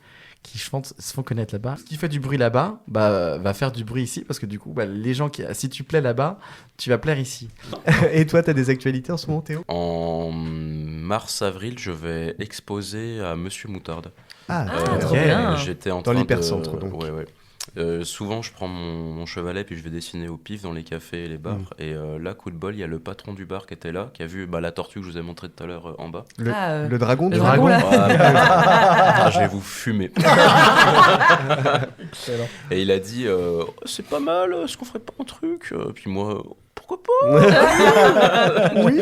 qui se font connaître là-bas. Ce qui fait du bruit là-bas, va faire du bruit ici, parce que du coup, les gens si tu plais là-bas, tu vas plaire ici. Et toi, tu as des actualités en ce moment, Théo ? En mars-avril, je vais exposer à Monsieur Moutarde. Trop bien. J'étais dans l'hypercentre, donc. Ouais. Souvent, je prends mon chevalet puis je vais dessiner au pif dans les cafés et les bars. Et là, coup de bol, il y a le patron du bar qui était là, qui a vu la tortue que je vous ai montrée tout à l'heure en bas. Le dragon. Le dragon là. Je vais vous fumer. Et il a dit c'est pas mal, est-ce qu'on ferait pas un truc puis moi, pourquoi pas. Oui,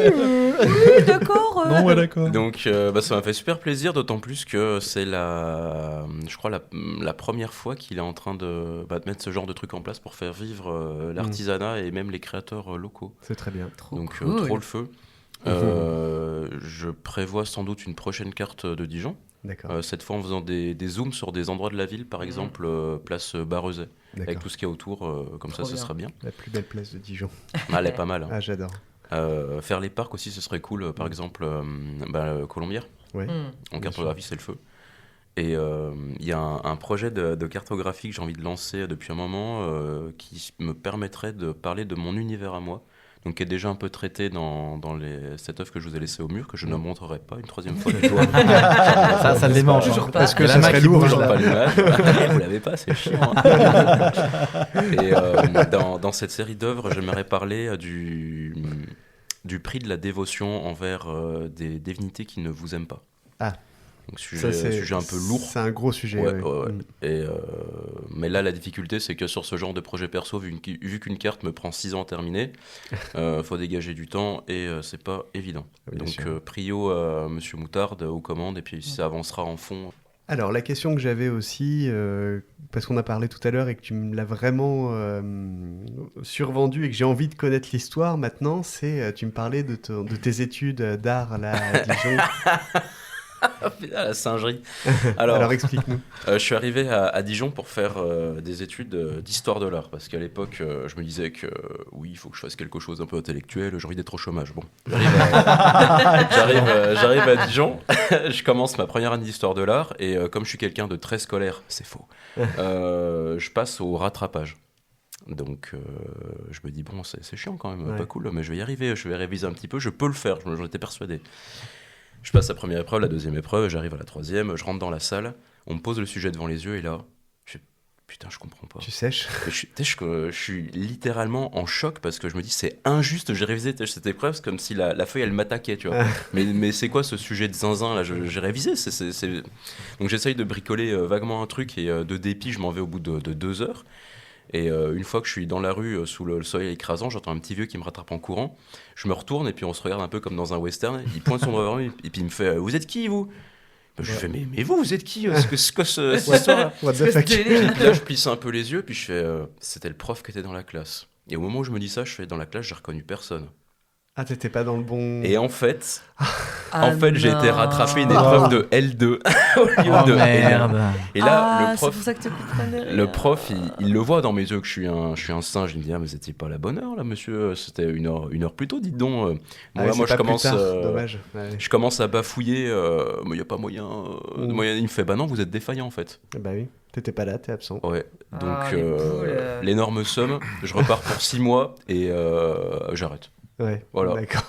d'accord. Non, ouais, d'accord. Donc ça m'a fait super plaisir, d'autant plus que c'est je crois la première fois qu'il est en train de mettre ce genre de truc en place pour faire vivre l'artisanat et même les créateurs locaux. C'est très bien. Trop le feu. Je prévois sans doute une prochaine carte de Dijon. D'accord. Cette fois en faisant des zooms sur des endroits de la ville, par exemple place Barrezet, avec tout ce qu'il y a autour, comme ça, ce sera bien. La plus belle place de Dijon. Elle est pas mal. Ah, j'adore. Faire les parcs aussi, ce serait cool. Par exemple, Colombière. Ouais. En cartographie, c'est le feu. Et il y a un projet de cartographie que j'ai envie de lancer depuis un moment qui me permettrait de parler de mon univers à moi. Donc qui est déjà un peu traité dans cette œuvre que je vous ai laissée au mur, que je ne montrerai pas une troisième fois. Ça le démange. Toujours pas. Parce que ça serait lourd. Pas l'image. Vous l'avez pas, c'est chiant. Et dans cette série d'œuvres, j'aimerais parler du prix de la dévotion envers des divinités qui ne vous aiment pas. Ah. Donc sujet un peu lourd. C'est un gros sujet. Ouais. Et, mais là, la difficulté, c'est que sur ce genre de projet perso, vu qu'une carte me prend 6 ans à terminer, faut dégager du temps et c'est pas évident. Donc prio à Monsieur Moutarde aux commandes et puis ça avancera en fond. Alors, la question que j'avais aussi, parce qu'on a parlé tout à l'heure et que tu me l'as vraiment survendu et que j'ai envie de connaître l'histoire maintenant, c'est, tu me parlais de tes études d'art là, à Dijon. La singerie. Alors explique-nous. Je suis arrivé à Dijon pour faire des études d'histoire de l'art, parce qu'à l'époque, je me disais que oui, il faut que je fasse quelque chose d'un peu intellectuel, j'ai envie d'être au chômage. Bon, j'arrive à Dijon, je commence ma première année d'histoire de l'art, et comme je suis quelqu'un de très scolaire, c'est faux, je passe au rattrapage. Donc je me dis, bon, c'est chiant quand même, pas cool, mais je vais y arriver, je vais réviser un petit peu, je peux le faire, j'en étais persuadé. Je passe la première épreuve, la deuxième épreuve, j'arrive à la troisième, je rentre dans la salle, on me pose le sujet devant les yeux et là, putain, je comprends pas. Tu sèches. Je suis littéralement en choc parce que je me dis, c'est injuste, j'ai révisé cette épreuve, c'est comme si la feuille, elle m'attaquait, tu vois. mais c'est quoi ce sujet de zinzin, là, j'ai révisé, Donc j'essaye de bricoler vaguement un truc et de dépit, je m'en vais au bout de 2 heures. Et une fois que je suis dans la rue sous le soleil écrasant, j'entends un petit vieux qui me rattrape en courant. Je me retourne et puis on se regarde un peu comme dans un western. Il pointe son doigt vers moi et puis il me fait vous êtes qui vous ? Je lui fais mais vous êtes qui ? C'est quoi cette histoire-là ? What the fuck ? Là je plisse un peu les yeux puis je fais c'était le prof qui était dans la classe. Et au moment où je me dis ça, je fais dans la classe, j'ai reconnu personne. Ah, t'étais pas dans le bon... Et en fait, j'ai été rattrapé une épreuve de L2 au lieu de merde. L1. Et là, c'est pour ça que tu comprenais. Le prof, il le voit dans mes yeux que je suis un singe. Il me dit mais c'était pas la bonne heure là, monsieur. C'était une heure plus tôt, dites donc. Moi, je commence. Dommage. Ouais. Je commence à bafouiller. Mais y a pas moyen. Il me fait non, vous êtes défaillant en fait. Bah oui. T'étais pas là, t'es absent. Ouais. Donc l'énorme somme. Je repars pour 6 mois et j'arrête. Ouais, voilà. D'accord.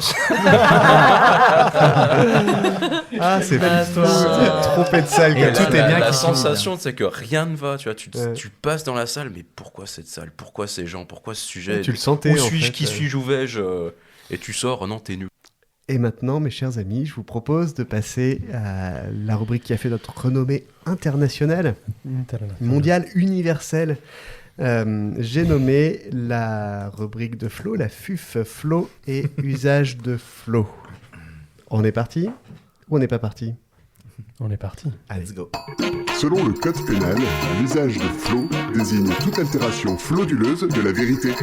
C'est belle histoire. Trompé de salle. Et tout est bien. La sensation, c'est que rien ne va. Tu vois, tu passes dans la salle, mais pourquoi cette salle ? Pourquoi ces gens ? Pourquoi ce sujet ? Tu le sentais. Où suis-je ? Qui suis-je ? Où vais-je ? Et tu sors, non, t'es nul. Et maintenant, mes chers amis, je vous propose de passer à la rubrique qui a fait notre renommée internationale, mondiale, universelle. J'ai nommé la rubrique de Flo, la FUF, Flo et usage de Flo. On est parti ou on n'est pas parti ? On est parti. Allez. Let's go. Selon le code pénal, l'usage de flot désigne toute altération frauduleuse de la vérité.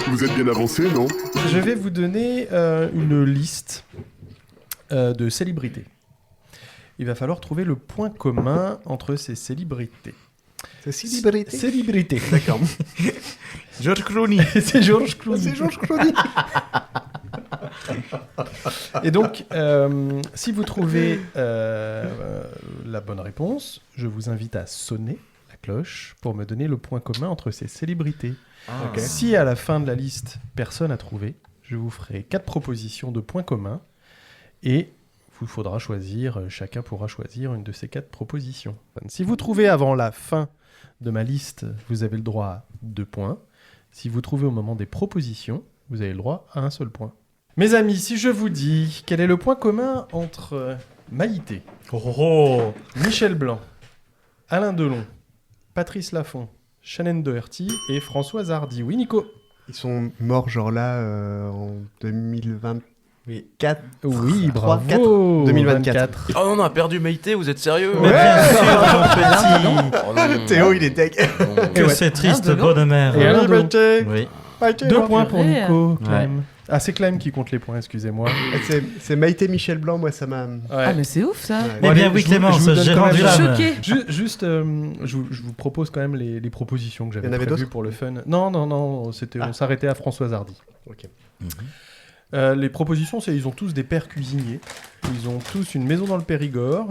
Vous êtes bien avancé, non ? Je vais vous donner une liste de célébrités. Il va falloir trouver le point commun entre ces célébrités. Célébrités. D'accord. George Clooney. C'est George Clooney. C'est George Clooney. Et donc, si vous trouvez la bonne réponse, je vous invite à sonner la cloche pour me donner le point commun entre ces célébrités. Okay. Si à la fin de la liste, personne n'a trouvé, je vous ferai 4 propositions de points communs et il faudra choisir, chacun pourra choisir une de ces 4 propositions. Si vous trouvez avant la fin de ma liste, vous avez le droit à 2 points. Si vous trouvez au moment des propositions, vous avez le droit à un seul point. Mes amis, si je vous dis quel est le point commun entre Maïté, Michel Blanc, Alain Delon, Patrice Laffont, Shannon Doherty et Françoise Hardy. Oui, Nico. Ils sont morts genre là en 2024. Oui, 3, bravo. 4, 2024. Oh non, on a perdu Maïté, vous êtes sérieux? Mais bien sûr, mon petit. Oh non. Théo, il est tech. Que ouais. c'est triste, Alain Delon. bonne mère. Et Alain Delon. Oui. 2 points pour purée. Nico, Clem. Ah, c'est Clem qui compte les points, excusez-moi. C'est Maïté Michel Blanc, moi ça m'a... Ah, mais c'est ouf ça. Eh bien, oui, Clémence, j'ai rendu Je suis l'âme. choquée. Juste, je vous propose quand même les propositions que Il y j'avais en avait prévues d'autres pour le fun. Non, on s'arrêtait à Françoise Hardy. Ok. Les propositions, c'est ils ont tous des pères cuisiniers, ils ont tous une maison dans le Périgord,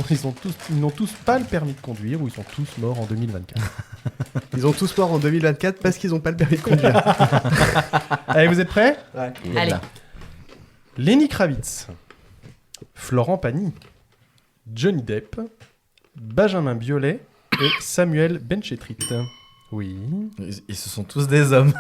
ils n'ont tous pas le permis de conduire, ou ils sont tous morts en 2024. Ils ont tous morts en 2024 parce qu'ils n'ont pas le permis de conduire. Allez, vous êtes prêts? Ouais. Allez. Lenny Kravitz, Florent Pagny, Johnny Depp, Benjamin Biolay et Samuel Benchetrit. Oui. Ils se sont tous des hommes.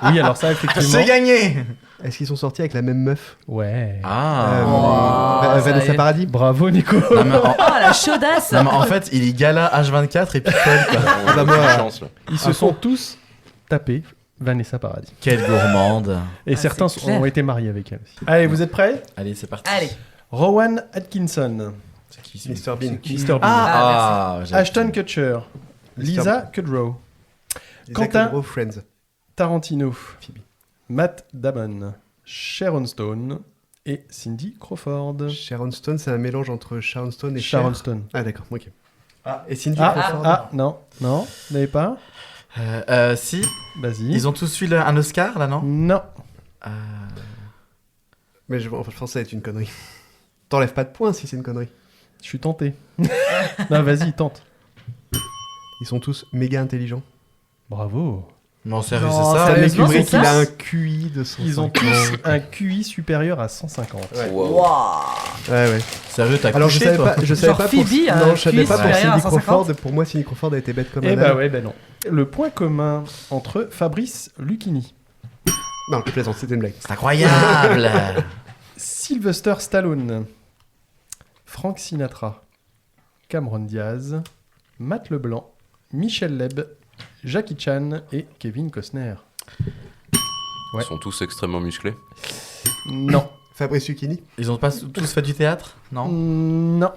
Oui, alors ça, effectivement. C'est gagné. Est-ce qu'ils sont sortis avec la même meuf? Ouais. Vanessa Paradis. Bravo, Nico. Non, mais Oh, la chaudasse. non, mais en fait, il est gala H24 et picole, quoi. On a de chance là. Ils se sont tous tapés Vanessa Paradis. Quelle gourmande. Et Ah, certains c'est clair. ont été mariés avec elle aussi. Allez, vous êtes prêts? Allez, c'est parti. Allez. Rowan Atkinson, C'est qui Mr Bean. Mr. Bean, j'ai- Ashton Kutcher, Lisa Kudrow, Quentin Friends. Tarantino, Phoebe. Matt Damon, Sharon Stone et Cindy Crawford. Sharon Stone, c'est un mélange entre Sharon Stone et Sharon Cher. Stone. Ah d'accord, ok. Et Cindy Ah, Crawford. non, vous n'avez pas? Si, Vas-y. ils ont tous eu un Oscar, là, non? Non. Mais je pense que ça va être une connerie. T'enlèves pas de points si c'est une connerie. Je suis tenté. Non, vas-y, tente. Ils sont tous méga intelligents. Bravo. Non, sérieux, Non, c'est ça? Stanley Sérieusement, Kubrick, c'est il ça a un QI de 150. Ils ont tous un QI supérieur à 150. Ouais. Wow. Ouais. Sérieux, t'as Alors je couché, savais toi? pas, je savais Genre pas pour... Phoebe, non, je savais QI pas pour supérieur à Cindy 150. Crawford. Pour moi, Cindy Crawford a été bête comme un Eh bah âne. ouais, ben non. Le point commun entre Fabrice Lucchini, Non, je plaisante, c'était une blague. C'est incroyable. Sylvester Stallone, Frank Sinatra, Cameron Diaz, Matt Leblanc, Michel Leb, Jackie Chan et Kevin Costner. Ouais. Ils sont tous extrêmement musclés. Non. Fabrice Lucchini. Ils ont pas tous fait du théâtre? Non? Non.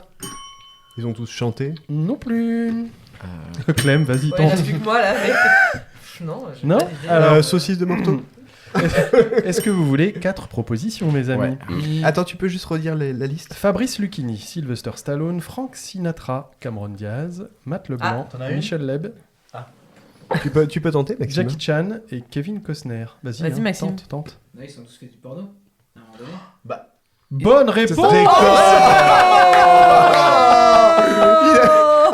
Ils ont tous chanté. Non plus. Clem, vas-y, Il tente. reste plus que moi là. Mais... Non. j'ai Non pas d'idée. Alors, Saucisse de Morteau. est-ce que vous voulez 4 propositions, mes amis? Attends, tu peux juste redire la liste? Fabrice Lucchini, Sylvester Stallone, Frank Sinatra, Cameron Diaz, Matt Leblanc, t'en as une? Michel Leb, Tu peux tenter, Maxime? Jackie Chan et Kevin Costner. Vas-y, Vas-y, Maxime. Tente. Là, ils sont tous fait du porno. À un moment donné. Bonne réponse. C'est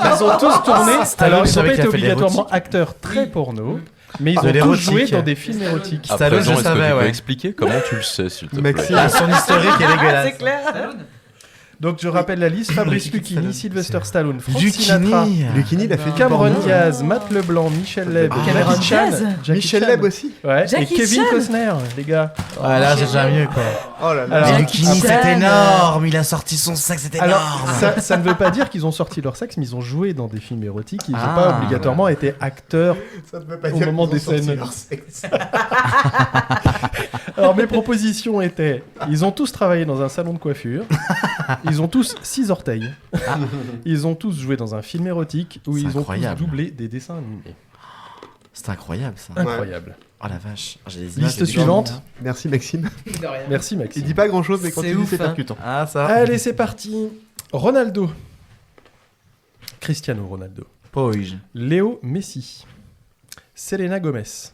Ils ont tous tourné. Stallone, Alors, ils je n'ont savais pas qu'il été a fait de obligatoirement l'érotique. acteurs très porno, mais ils Ah, ont de tous l'érotique. joué dans des films Stallone. érotiques. Après, Stallone, Jean, je est-ce que savais, tu peux ouais. expliquer comment tu le sais, s'il te plaît? Maxime. Ah, son historique est dégueulasse. C'est clair. Stallone. Donc je rappelle la liste: Fabrice Lucchini, Sylvester Stallone, Frank Lucchini. Sinatra, Lucchini, il a fait du Cameron porno. Diaz, Matt Leblanc, Michel Leb, Cameron Jackie Chan, Diaz Jackie Michel Chan. Leb aussi. Ouais, et Jackie Kevin Chan. Costner, les gars. Ah là, c'est déjà mieux, quoi. Oh là là. Alors, Mais Jackie Lucchini, Chan. c'est énorme. Il a sorti son sac, c'est énorme. Alors, ça ne veut pas dire qu'ils ont sorti leur sexe, mais ils ont joué dans des films érotiques. Ils n'ont Ah, pas obligatoirement été acteurs. Ça ne veut pas Au dire moment qu'ils ont des sorti scènes. leur sexe. Alors, mes propositions étaient: ils ont tous travaillé dans un salon de coiffure, ils ont tous 6 orteils, ils ont tous joué dans un film érotique, ou C'est ils ont tous incroyable. doublé des dessins animés. C'est incroyable, ça. Incroyable. Oh la vache. J'ai les images Liste des suivante. Merci Maxime. De rien. Merci Il Maxime. dit pas grand chose, mais quand C'est il dit, ouf, c'est hein. percutant. Ah, ça. Allez, c'est parti. Ronaldo. Cristiano Ronaldo. Poige. Léo Messi. Selena Gomez.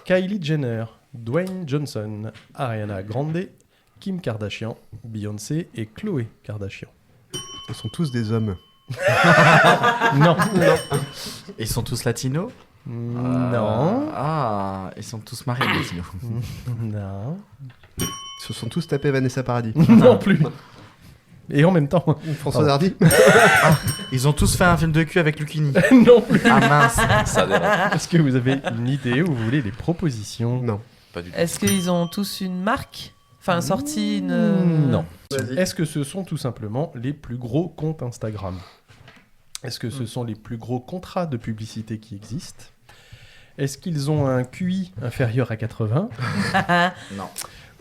Kylie Jenner. Dwayne Johnson. Ariana Grande. Kim Kardashian. Beyoncé et Khloé Kardashian. Ils sont tous des hommes. Non. Ils sont tous latinos Non. Ah, ils sont tous mariés, latinos. Non. Ils se sont tous tapés Vanessa Paradis. Non plus. Et en même temps. François Hardy. Ils ont tous fait un film de cul avec Lucchini. Non plus. Ah mince. Ça dérape. Est-ce que vous avez une idée ou vous voulez des propositions? Non. Pas du tout. Est-ce qu'ils ont tous une marque? Enfin, sorti une... Non. Est-ce que ce sont tout simplement les plus gros comptes Instagram? Est-ce que ce sont les plus gros contrats de publicité qui existent? Est-ce qu'ils ont un QI inférieur à 80? Non.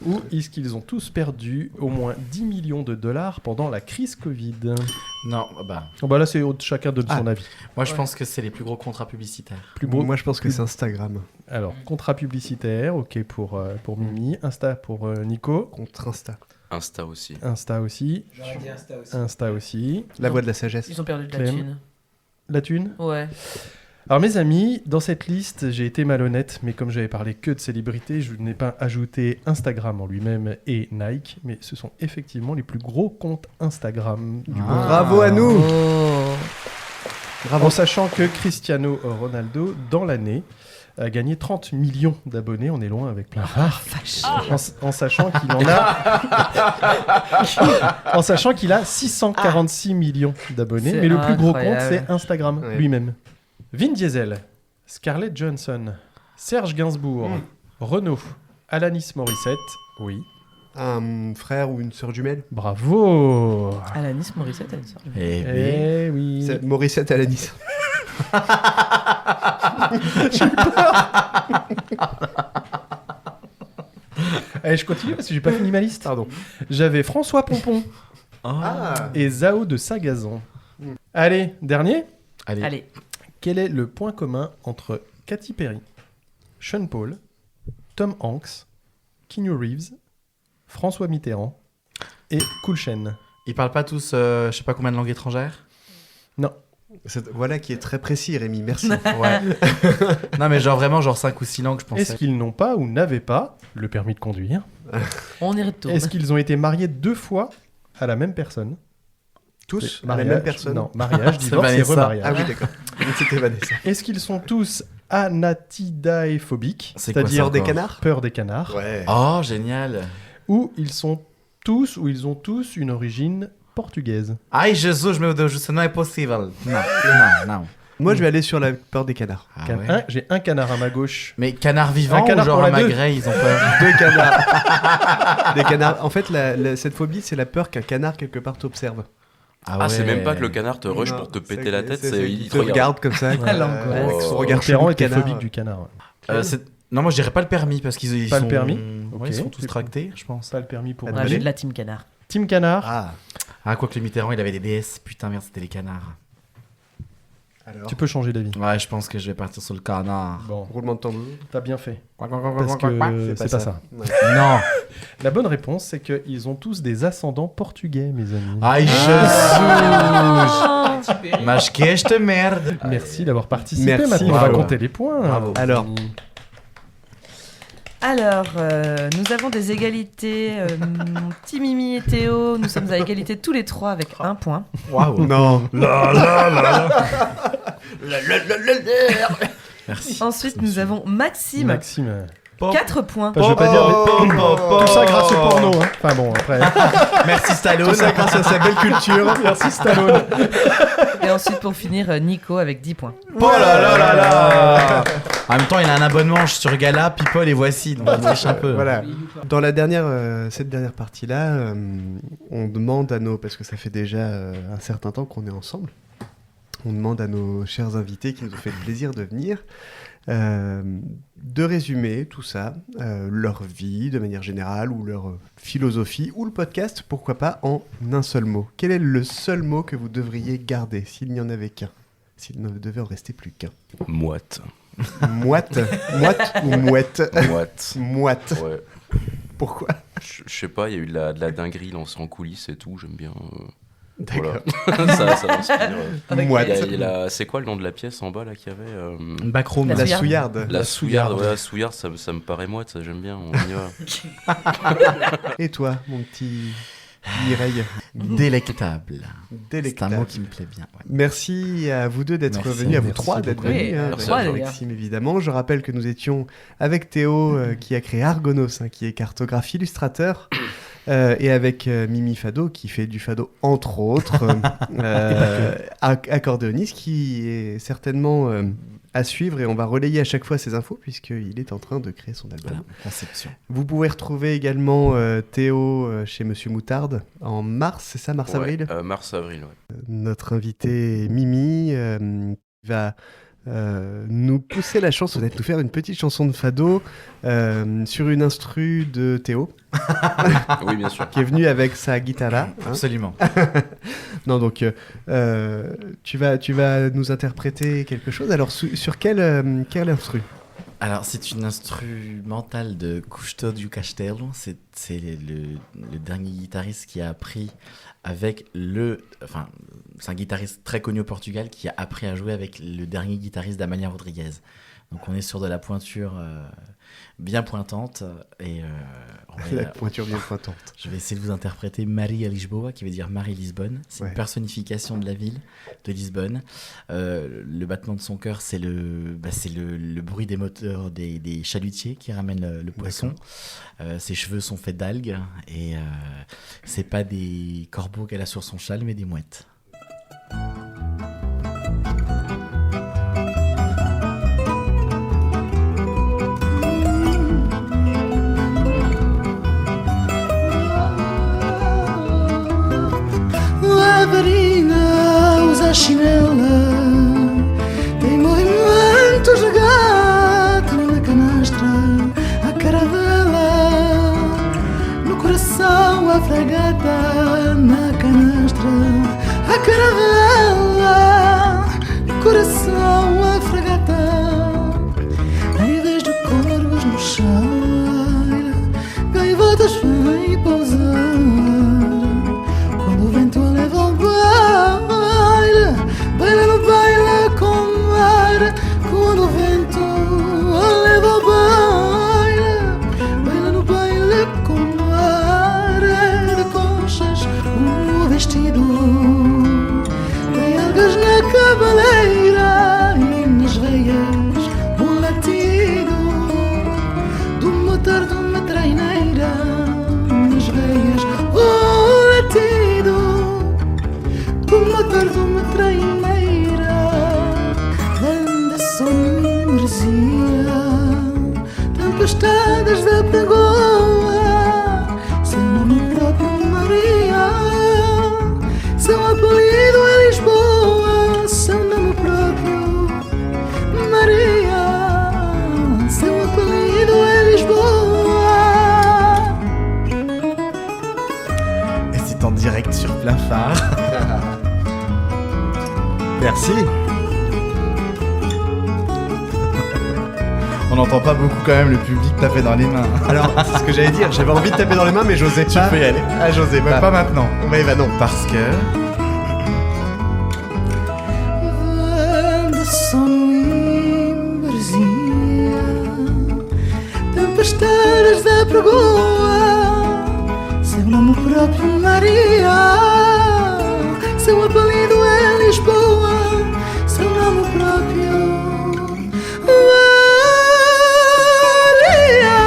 Ou est-ce qu'ils ont tous perdu au moins 10 millions de dollars pendant la crise Covid? Non, bah. Oh bah là, c'est chacun donne son avis. Moi, je pense que c'est les plus gros contrats publicitaires. Plus beau. Moi, je pense que c'est Instagram. Alors, contrat publicitaire, ok pour Mimi. Insta pour Nico. Contre Insta. Insta aussi. Insta aussi. J'aurais dit Insta aussi. Insta aussi. La voix de la sagesse. Ils ont perdu de la Clem. thune. La thune? Ouais. Alors mes amis, dans cette liste, j'ai été malhonnête, mais comme j'avais parlé que de célébrités, je n'ai pas ajouté Instagram en lui-même et Nike, mais ce sont effectivement les plus gros comptes Instagram du monde. Bravo à nous. En sachant que Cristiano Ronaldo, dans l'année, a gagné 30 millions d'abonnés, on est loin avec plein phare. En sachant qu'il en a... en sachant qu'il a 646 millions d'abonnés, C'est mais le plus gros compte, incroyable. c'est Instagram Ouais. lui-même. Vin Diesel, Scarlett Johansson, Serge Gainsbourg, Renaud, Alanis Morissette, oui, Un frère ou une sœur jumelle. bravo. Alanis Morissette, elle sort. Eh oui. Eh oui. C'est Morissette Alanis. Allez, je continue parce que j'ai pas fini ma liste. Pardon. J'avais François Pompon Ah. et Zao de Sagazan. Allez, dernier. Allez. Allez. Quel est le point commun entre Katy Perry, Sean Paul, Tom Hanks, Keanu Reeves, François Mitterrand et Cool Chain? Ils parlent pas tous, je sais pas combien de langues étrangères. Non. Voilà qui est très précis, Rémi. Merci. Ouais. Non, mais genre vraiment, genre 5 ou 6 langues, je pensais. Est-ce qu'ils n'ont pas ou n'avaient pas le permis de conduire? On y retourne. Est-ce qu'ils ont été mariés 2 fois à la même personne? Tous Mariage- la même personne. Non, mariage, C'est divorce et Vanessa. remariage. Ah oui, d'accord. C'était Vanessa. Est-ce qu'ils sont tous anatidaéphobiques, C'est quoi ça, c'est-à-dire Peur des encore canards. peur des canards, Ouais. Oh, génial. ou ils ont tous une origine portugaise? Ai, Jesus, meu Deus, isso não é possível. Non, non. Moi, je vais aller sur la peur des canards. Ah Can- ouais. un- J'ai un canard à ma gauche. Mais canard vivant Un canard ou genre pour un la deux. magret, ils ont peur. 2 canards. Des canards. En fait, cette phobie, c'est la peur qu'un canard quelque part t'observe. Ah, c'est même pas que le canard te rush Non, pour te c'est péter la tête, il il te regarde comme ça. Ah, l'angoisse. avec son Oh. regard Mitterrand chelou de était canard. phobique du canard. Non, moi je dirais pas le permis parce qu'ils ils Pas sont... le permis Ouais, ils sont tous Ok. tractés, je pense. Pas le permis pour Ah, On a aller. vu de la team canard. Team Canard. Ah, Ah, quoi que le Mitterrand, il avait des DS. Putain, merde, c'était les canards. alors. Tu peux changer d'avis. Ouais, je pense que je vais partir sur le canard. Bon, Roulement de tambour. t'as bien fait. Parce Parce que c'est pas ça. Ouais. Non. La bonne réponse, c'est qu'ils ont tous des ascendants portugais, mes amis. Ai, Jesus. Katy Perry. Mas que esta merde. Merci d'avoir participé. Merci, Maintenant, on va bravo. compter les points. Bravo. Alors. Alors, nous avons des égalités. Mon petit Mimi et Théo, nous sommes à égalité tous les trois avec 1 point. Waouh. Non. Merci. Ensuite, nous avons Maxime Maxime. 4 points. Enfin, je veux pas dire, mais tout ça grâce au porno. Hein. Enfin bon, après. Merci Stallone. Tout ça grâce à sa belle culture. Merci Stallone. Et ensuite, pour finir, Nico avec 10 points. Oh là là là là. En même temps, il a un abonnement sur Gala, People et Voici, donc on triche un peu. Voilà. Dans cette dernière partie-là, on demande à parce que ça fait déjà un certain temps qu'on est ensemble, on demande à nos chers invités qui nous ont fait le plaisir de venir, de résumer tout ça, leur vie de manière générale, ou leur philosophie, ou le podcast, pourquoi pas, en un seul mot. Quel est le seul mot que vous devriez garder, s'il n'y en avait qu'un, s'il ne devait en rester plus qu'un? Moite. Moite. Moite ou mouette? Moite. Moite. Ouais. Pourquoi? Je sais pas, il y a eu de la dinguerie lancée en coulisses et tout, j'aime bien. D'accord. Voilà. ça m'inspire. Moite. C'est quoi le nom de la pièce en bas là qu'il y avait Backroom. La souillarde. La souillarde, ouais, la souillarde, ça me paraît moite, ça j'aime bien, on y va. Et toi, mon petit Mireille? Délectable. Délectable. C'est un mot qui me plaît bien. Ouais. Merci à vous deux d'être venus, à vous trois d'être venus. Merci Avec Maxime évidemment. Je rappelle que nous étions avec Théo qui a créé Argonos, qui est cartographe illustrateur, et avec Mimi Fado qui fait du fado entre autres, accordéoniste qui est certainement à suivre, et on va relayer à chaque fois ces infos puisqu'il est en train de créer son album. Voilà, conception. Vous pouvez retrouver également Théo chez Monsieur Moutarde en mars, c'est ça, mars-avril? Mars-avril, ouais. Notre invité Mimi va nous pousser la chance d'être nous faire une petite chanson de fado sur une instru de Théo. Oui, bien sûr. Qui est venu avec sa guitare. Hein. Absolument. Non, donc tu vas nous interpréter quelque chose. Alors sur quel instru? Alors, c'est une instrumentale de Custódio Castelo. C'est le dernier guitariste qui a appris avec Enfin, c'est un guitariste très connu au Portugal qui a appris à jouer avec le dernier guitariste d'Amália Rodrigues. Donc, on est sur de la pointure bien pointante. Et la pointure bien pointante. Je vais essayer de vous interpréter Maria Lisboa, qui veut dire Marie-Lisbonne. C'est une personnification de la ville de Lisbonne. Le battement de son cœur, c'est le bruit des moteurs des chalutiers qui ramènent le poisson. Ses cheveux sont faits d'algues. Et c'est pas des corbeaux qu'elle a sur son châle, mais des mouettes. Varina usa chinela, tem movimentos de gato na canastra, a caravela, no coração a fragata, na canastra, a caravela, no coração a fragata, em vez de corvos no chão, gaivotas vêm pousar. Cabaleira e nas veias um latido do motor de uma treineira. Nas veias um latido do motor de uma treineira. Anda sombresia, tempestades da Pagoa, seu nome próprio Maria, seu apelido é Lisboa. Seu nome próprio Maria, seu apelido é Lisboa. Et c'est en direct sur plein phare. Merci. On n'entend pas beaucoup quand même le public taper dans les mains. Alors, c'est ce que j'allais dire, j'avais envie de taper dans les mains, mais j'osais pas. Tu peux y aller. Ah, j'osais pas. Pas maintenant. Oui, bah non. Parce que... Tempestades da Pagoa, seu nome próprio Maria, seu apelido é Lisboa, seu nome próprio Maria.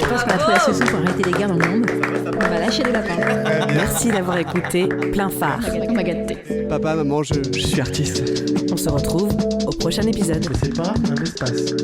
Je pense qu'on a trouvé la solution pour arrêter les guerres dans le monde. On va lâcher les lapins. Merci d'avoir écouté Plein Phare. On m'a gâté. Papa, maman, je suis artiste. On se retrouve au prochain épisode. Mais c'est pas un espace.